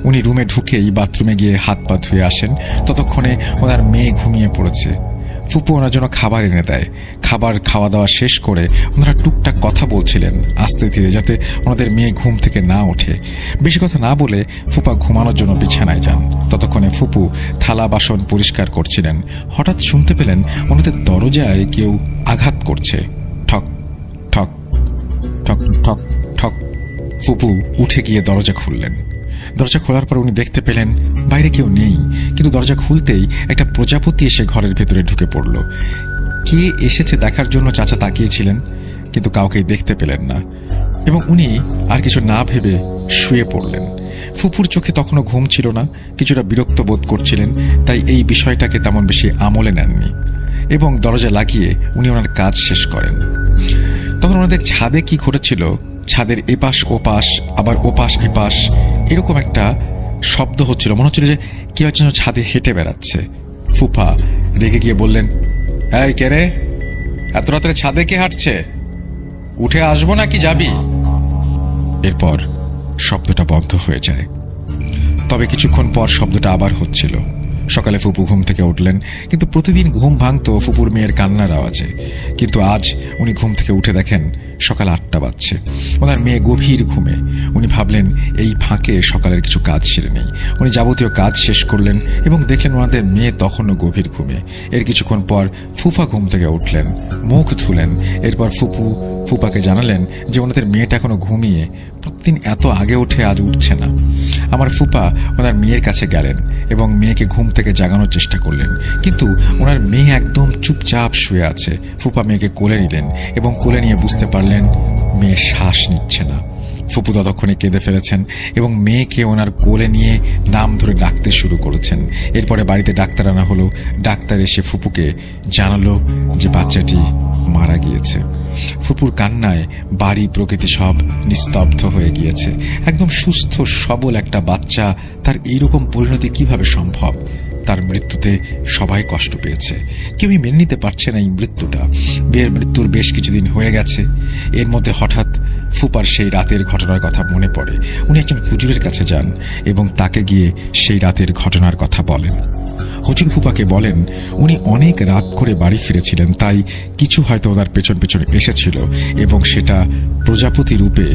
উনি রুমে ঢুকেই বাথরুমে গিয়ে হাত পা ধুয়ে আসেন। ততক্ষণে ওনার মেয়ে ঘুমিয়ে পড়েছে। ফুপু ওনার জন্য খাবার এনে দেয়। খাবার খাওয়া দাওয়া শেষ করে ওনারা টুকটাক কথা বলছিলেন আস্তে ধীরে, যাতে ওনাদের মেয়ে ঘুম থেকে না ওঠে। বেশি কথা না বলে ফুপা ঘুমানোর জন্য বিছানায় যান। ততক্ষণে ফুপু থালা বাসন পরিষ্কার করছিলেন। হঠাৎ শুনতে পেলেন ওনাদের দরজায় কেউ আঘাত করছে। ঠক ঠক ঠক ঠক ঠক। ফুপু উঠে গিয়ে দরজা খুললেন। দরজা খোলার পর উনি দেখতে পেলেন বাইরে কেউ নেই, কিন্তু দরজা খুলতেই একটা প্রজাপতি এসে ঘরের ভেতরে ঢুকে পড়ল। কে এসেছে দেখার জন্য চাচা তাকিয়েছিলেন, কিন্তু কাউকেই দেখতে পেলেন না এবং উনি আর কিছু না ভেবে শুয়ে পড়লেন। ফুপুর চোখে তখনও ঘুম ছিল না, কিছুটা বিরক্ত বোধ করছিলেন, তাই এই বিষয়টাকে তেমন বেশি আমলে নেননি এবং দরজা লাগিয়ে উনি ওনার কাজ শেষ করেন। তখন ওনাদের ছাদে কি ঘটেছিল, ছাদের এপাশ ওপাশ আবার ওপাশ এপাশ এরকম একটা শব্দ হচ্ছিল। মনে হচ্ছিল যে কেউ একজন ছাদে হেঁটে বেড়াচ্ছে। ফুফা রেগে গিয়ে বললেন, এই কে রে, এত রাত্রে ছাদে কে হাঁটছে? উঠে আসবো নাকি যাবি? এরপর শব্দটা বন্ধ হয়ে যায়। তবে কিছুক্ষণ পর শব্দটা আবার হচ্ছিল। সকালে ফুপু ঘুম থেকে উঠলেন, কিন্তু প্রতিদিন ঘুম ভাঙত ফুপুর মেয়ের কান্নার আওয়াজে। কিন্তু আজ উনি ঘুম থেকে উঠে দেখেন সকাল 8টা বাজছে। ওনার মেয়ে গভীর ঘুমে। উনি ভাবলেন এই ফাঁকে সকালের কিছু কাজ সেরে নেই। উনি যাবতীয় কাজ শেষ করলেন এবং দেখলেন ওনাদের মেয়ে তখনও গভীর ঘুমে। এর কিছুক্ষণ পর ফুফা ঘুম থেকে উঠলেন, মুখ ধুলেন। এরপর ফুপাকে জানালেন যে ওনাদের মেয়েটা এখনো ঘুমিয়ে, প্রতিদিন এত আগে উঠে আজ উঠছে না। আমার ফুপা ওনার মেয়ের কাছে গেলেন এবং মেয়েকে ঘুম থেকে জাগানোর চেষ্টা করলেন, কিন্তু ওনার মেয়ে একদম চুপচাপ শুয়ে আছে। ফুপা মেয়েকে কোলে নিলেন এবং কোলে নিয়ে বুঝতে পারলেন মেয়ে শ্বাস নিচ্ছে না। ফুপু ততক্ষণে কেঁদে ফেলেছেন এবং মেয়েকে ওনার কোলে নিয়ে নাম ধরে ডাকতে শুরু করেছেন। এরপরে বাড়িতে ডাক্তার আনা হলো। ডাক্তার এসে ফুপুকে জানালো যে বাচ্চাটি মারা গিয়েছে। ফুপুর কান্নায় বাড়ি প্রকৃতি সব নিস্তব্ধ হয়ে গিয়েছে। একদম সুস্থ সবল একটা বাচ্চা, তার এইরকম পরিণতি কিভাবে সম্ভব? তার মৃত্যুতে সবাই কষ্ট পেয়েছে, কেউই মেনে নিতে পারছে না এই মৃত্যুটা। বিয়ের মৃত্যুর বেশ কিছুদিন হয়ে গেছে। এর মধ্যে হঠাৎ ফুপার সেই রাতের ঘটনার কথা মনে পড়ে। উনি একজন হুজুরের কাছে যান এবং তাকে গিয়ে সেই রাতের ঘটনার কথা বলেন। হুজুর ফুপাকে বলেন উনি অনেক রাত করে বাড়ি ফিরেছিলেন, তাই কিছু হয়তো ওনার পেছন পেছন এসেছিল এবং সেটা প্রজাপতি রূপে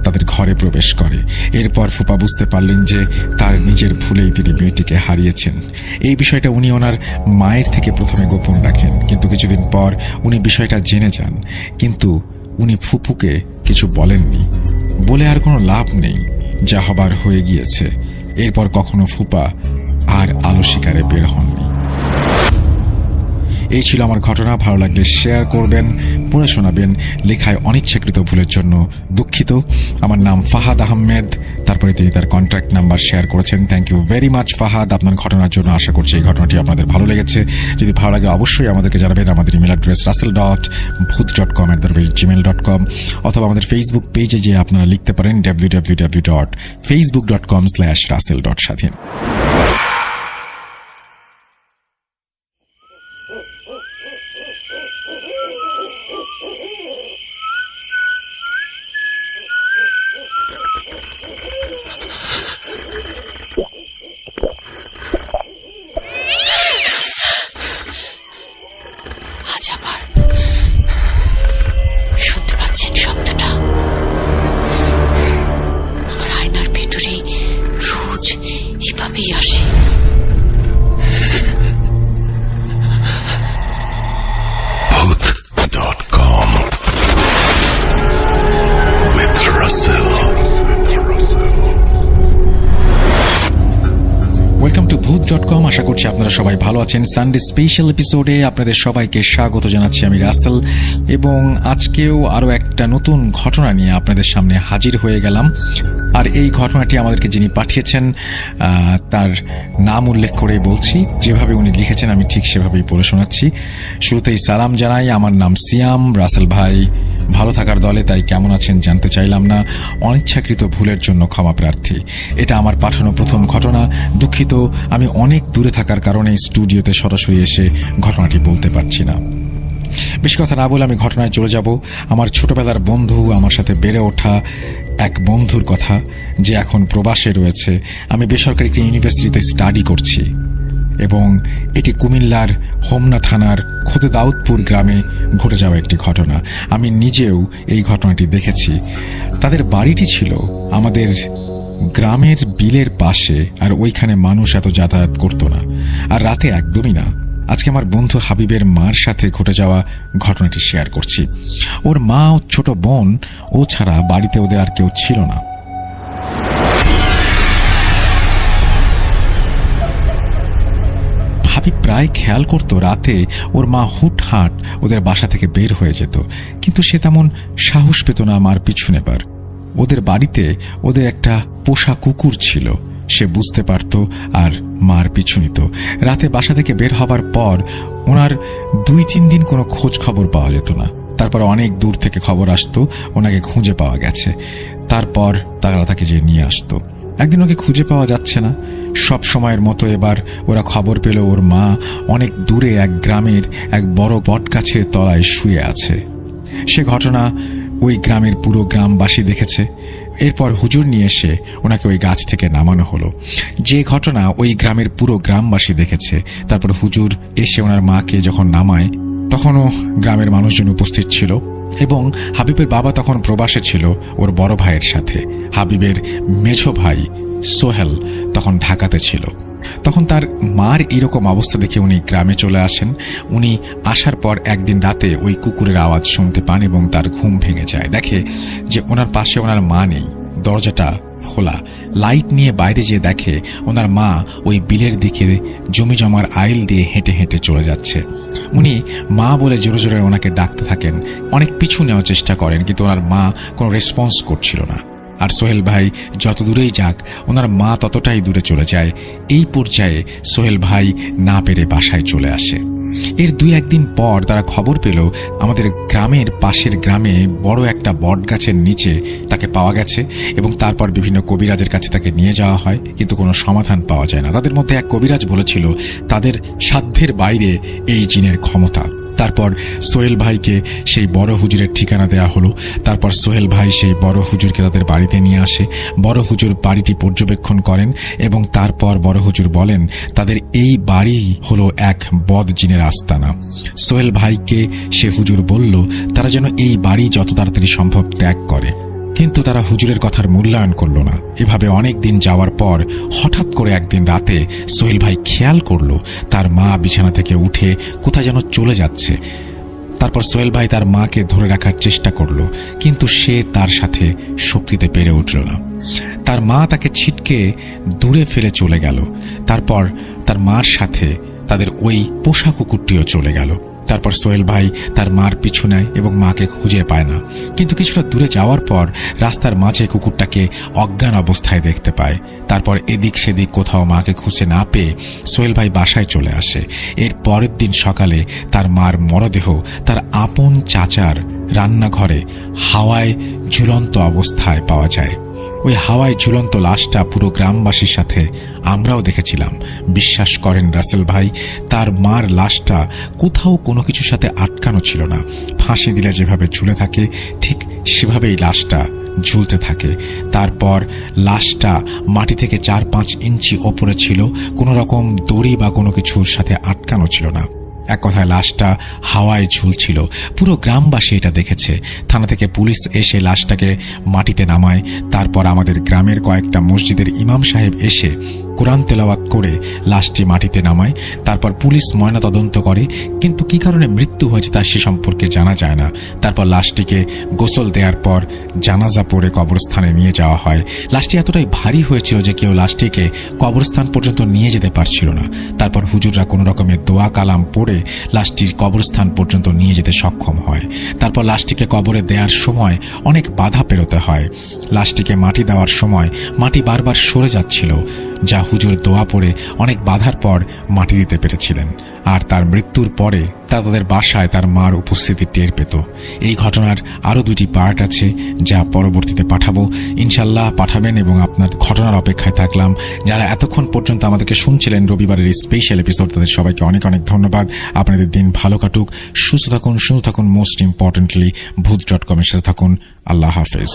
তাদের ঘরে প্রবেশ করে। এরপর ফুপা বুঝতে পারলেন যে তার নিজের ভুলেই তিনি মেয়েটিকে হারিয়েছেন। এই বিষয়টা উনি ওনার মায়ের থেকে প্রথমে গোপন রাখেন, কিন্তু কিছুদিন পর উনি বিষয়টা জেনে যান। কিন্তু উনি ফুপুকে কিছু বলেননি। বলে আর কোনো লাভ নেই, যা হবার হয়ে গিয়েছে। এরপর কখনো ফুপা আর আলো শিকারে বের হননি। এই ছিল আমার ঘটনা। ভালো লাগলে শেয়ার করবেন, পড়ে শোনাবেন। লেখায় অনিচ্ছাকৃত ভুলের জন্য দুঃখিত। আমার নাম ফাহাদ আহমেদ। তারপরে তিনি তার কন্ট্যাক্ট নাম্বার শেয়ার করেছেন। Thank you very much Fahad আপনার ঘটনার জন্য। আশা করছি এই ঘটনাটি আপনাদের ভালো লেগেছে। যদি ভালো লাগে অবশ্যই আমাদেরকে জানাবেন। আমাদের ইমেল অ্যাড্রেস russell.booth.com@gmail.com, অথবা আমাদের ফেসবুক পেজে যে আপনারা লিখতে পারেন www.facebook.com/russell.স্বাধীন। সবাই ভালো আছেন। সানডে স্পেশাল এপিসোডে আপনাদের সবাইকে স্বাগত জানাচ্ছি আমি রাসেল, এবং আজকেও আরো একটা নতুন ঘটনা নিয়ে আপনাদের সামনে হাজির হয়ে গেলাম। আর এই ঘটনাটি আমাদেরকে যিনি পাঠিয়েছেন তার নাম উল্লেখ করে বলছি, যেভাবে উনি লিখেছেন আমি ঠিক সেভাবেই পড়ে শোনাচ্ছি। শুরুতেই সালাম জানাই, আমার নাম সিয়াম। রাসেল ভাই ভালো থাকার দলে, তাই কেমন আছেন জানতে চাইলাম না। অনিচ্ছাকৃত ভুলের জন্য ক্ষমা প্রার্থী। এটা আমার পাঠানো প্রথম ঘটনা। দুঃখিত, আমি অনেক দূরে থাকার কারণে স্টুডিওতে সরাসরি এসে ঘটনাটি বলতে পারছি না। বেশি কথা না বলে আমি ঘটনায় চলে যাব। আমার ছোটবেলার বন্ধু, আমার সাথে বেড়ে ওঠা এক বন্ধুর কথা, যে এখন প্রবাসে রয়েছে। আমি বেসরকারি একটি ইউনিভার্সিটিতে স্টাডি করছি, এবং এটি কুমিল্লার হোমনা থানার খোদে দাউদপুর গ্রামে ঘটে যাওয়া একটি ঘটনা। আমি নিজেও এই ঘটনাটি দেখেছি। তাদের বাড়িটি ছিল আমাদের গ্রামের বিলের পাশে, আর ওইখানে মানুষ এত যাতায়াত করতো না, আর রাতে একদমই না। আজকে আমার বন্ধু হাবিবের মার সাথে ঘটে যাওয়া ঘটনাটি শেয়ার করছি। ওর মা ও ছোট বোন, ও ছাড়া বাড়িতে ওদের আর কেউ ছিল না। হাবিব প্রায় খেয়াল করতো রাতে ওর মা হুটহাট ওদের বাসা থেকে বের হয়ে যেত, কিন্তু সে তেমন সাহস পেত না মার পিছু নেবার। ওদের বাড়িতে ওদের একটা পোষা কুকুর ছিল, সে বুঝতে পারত আর মার পিছু নিত। রাতে বাসা থেকে বের হবার পর ওনার 2-3 দিন কোনো খোঁজ খবর পাওয়া যেত না। তারপর অনেক দূর থেকে খবর আসতো ওনাকে খুঁজে পাওয়া গেছে। তারপর তারা তাকে যে নিয়ে আসতো। একদিন ওকে খুঁজে পাওয়া যাচ্ছে না। সব সময়ের মতো এবার ওরা খবর পেল ওর মা অনেক দূরে এক গ্রামের এক বড় বটগাছের তলায় শুয়ে আছে। সে ঘটনা ওই গ্রামের পুরো গ্রামবাসী দেখেছে। এরপর হুজুর নিয়ে এসে ওনাকে ওই গাছ থেকে নামানো হলো। যে ঘটনা ওই গ্রামের পুরো গ্রামবাসী দেখেছে, তারপর হুজুর এসে ওনার মাকে যখন নামায়, তখনও গ্রামের মানুষজন উপস্থিত ছিল, এবং হাবিবের বাবা তখন প্রবাসে ছিল ওর বড় ভাইয়ের সাথে। হাবিবের মেঝো ভাই সোহেল তখন ঢাকাতে ছিল। তখন তার মার এরকম অবস্থা দেখে উনি গ্রামে চলে আসেন। উনি আসার পর একদিন রাতে ওই কুকুরের আওয়াজ শুনতে পান, এবং তার ঘুম ভেঙে যায়। দেখে যে ওনার পাশে ওনার মা নেই, দরজাটা খোলা। লাইট নিয়ে বাইরে যেয়ে দেখে ওনার মা ওই বিলের দিকে জমি জমার আইল দিয়ে হেঁটে হেঁটে চলে যাচ্ছে। উনি মা বলে জোরে জোরে ওনাকে ডাকতে থাকেন, অনেক পিছু নেওয়ার চেষ্টা করেন, কিন্তু ওনার মা কোনো রেসপন্স করছিল না। আর সোহেল ভাই যত দূরেই যাক, ওনার মা ততটাই দূরে চলে যায়। এই পর্যায়ে সোহেল ভাই না পেরে বাসায় চলে আসে। এর 2-1 দিন পর তারা খবর পেল আমাদের গ্রামের পাশের গ্রামে বড় একটা বট গাছের নিচে তাকে পাওয়া গেছে, এবং তারপর বিভিন্ন কবিরাজের কাছে তাকে নিয়ে যাওয়া হয়, কিন্তু কোনো সমাধান পাওয়া যায় না। তাদের মধ্যে এক কবিরাজ বলেছিল তাদের সাধ্যের বাইরে এই জিনের ক্ষমতা। তারপর সোহেল ভাইকে সেই বড় হুজুরের ঠিকানা দেয়া হলো। তারপর সোহেল ভাই সেই বড় হুজুরকে তাদের বাড়িতে নিয়ে আসে। বড় হুজুর বাড়িটি পর্যবেক্ষণ করেন, এবং তারপর বড় হুজুর বলেন তাদের এই বাড়ি হলো এক বদ জিনের আস্তানা। সোহেল ভাইকে সে হুজুর বলল তারা যেন এই বাড়ি যত তাড়াতাড়ি সম্ভব ত্যাগ করে, কিন্তু তারা হুজুরের কথার মূল্যায়ন করল না। এভাবে অনেক দিন যাওয়ার পর হঠাৎ করে একদিন রাতে সোহেল ভাই খেয়াল করল তার মা বিছানা থেকে উঠে কোথায় যেন চলে যাচ্ছে। তারপর সোহেল ভাই তার মাকে ধরে রাখার চেষ্টা করল, কিন্তু সে তার সাথে শক্তিতে পেরে উঠল না। তার মা তাকে ছিটকে দূরে ফেলে চলে গেল। তারপর তার মার সাথে তাদের ওই পোষা কুকুরটিও চলে গেল। তারপর সোহেল ভাই তার মার পিছু নেয় এবং মাকে খুঁজে পায় না, কিন্তু কিছুটা দূরে যাওয়ার পর রাস্তার মাঝে কুকুরটাকে অজ্ঞান অবস্থায় দেখতে পায়। তারপর এদিক সেদিক কোথাও মাকে খুঁজে না পেয়ে সোহেল ভাই বাসায় চলে আসে। এর পরের দিন সকালে তার মার মরদেহ তার আপন চাচার রান্নাঘরে হাওয়ায় ঝুলন্ত অবস্থায় পাওয়া যায়। ওই হাওয়ায় ঝুলন্ত লাশটা পুরো গ্রামবাসীর সাথে আমরাও দেখেছিলাম। বিশ্বাস করেন রাসেল ভাই, তার মার লাশটা কোথাও কোনো কিছুর সাথে আটকানো ছিল না। ফাঁসি দিলে যেভাবে ঝুলে থাকে ঠিক সেভাবেই লাশটা ঝুলতে থাকে। তারপর লাশটা মাটি থেকে 4-5 ইঞ্চি ওপরে ছিল, কোনো রকম দড়ি বা কোনো কিছুর সাথে আটকানো ছিল না। এক কথায় লাশটা হাওয়ায় ঝুলছিল। পুরো গ্রামবাসী এটা দেখেছে। থানা থেকে পুলিশ এসে লাশটাকে মাটিতে নামায়। তারপর আমাদের গ্রামের কয়েকটা মসজিদের ইমাম সাহেব এসে কোরআন তেলাওয়াত করে লাশটি মাটিতে নামায়। তারপর পুলিশ ময়না তদন্ত করে, কিন্তু কি কারণে মৃত্যু হয়েছে তা সে সম্পর্কে জানা যায় না। তারপর লাশটিকে গোসল দেওয়ার পর জানাজা পড়ে কবরস্থানে নিয়ে যাওয়া হয়। লাশটি এতটাই ভারী হয়েছিল যে কেউ লাশটিকে কবরস্থান পর্যন্ত নিয়ে যেতে পারছিল না। তারপর হুজুররা কোনো রকমের দোয়া কালাম পড়ে লাশটির কবরস্থান পর্যন্ত নিয়ে যেতে সক্ষম হয়। তারপর লাশটিকে কবরে দেওয়ার সময় অনেক বাধা পেরোতে হয়। লাশটিকে মাটি দেওয়ার সময় মাটি বারবার সরে যাচ্ছিল, যা হুজুর দোয়া পড়ে অনেক বাধার পর মাটি দিতে পেরেছিলেন। আর তার মৃত্যুর পরে তারা তাদের বাসায় তার মার উপস্থিতি টের পেত। এই ঘটনার আরও 2টি পার্ট আছে, যা পরবর্তীতে পাঠাবো। ইনশাল্লাহ পাঠাবেন এবং আপনার ঘটনার অপেক্ষায় থাকলাম। যারা এতক্ষণ পর্যন্ত আমাদেরকে শুনছিলেন রবিবারের এই স্পেশাল এপিসোড, তাদের সবাইকে অনেক অনেক ধন্যবাদ। আপনাদের দিন ভালো কাটুক, সুস্থ থাকুন, মোস্ট ইম্পর্টেন্টলি ভূত.com এর সাথে থাকুন। আল্লাহ হাফেজ।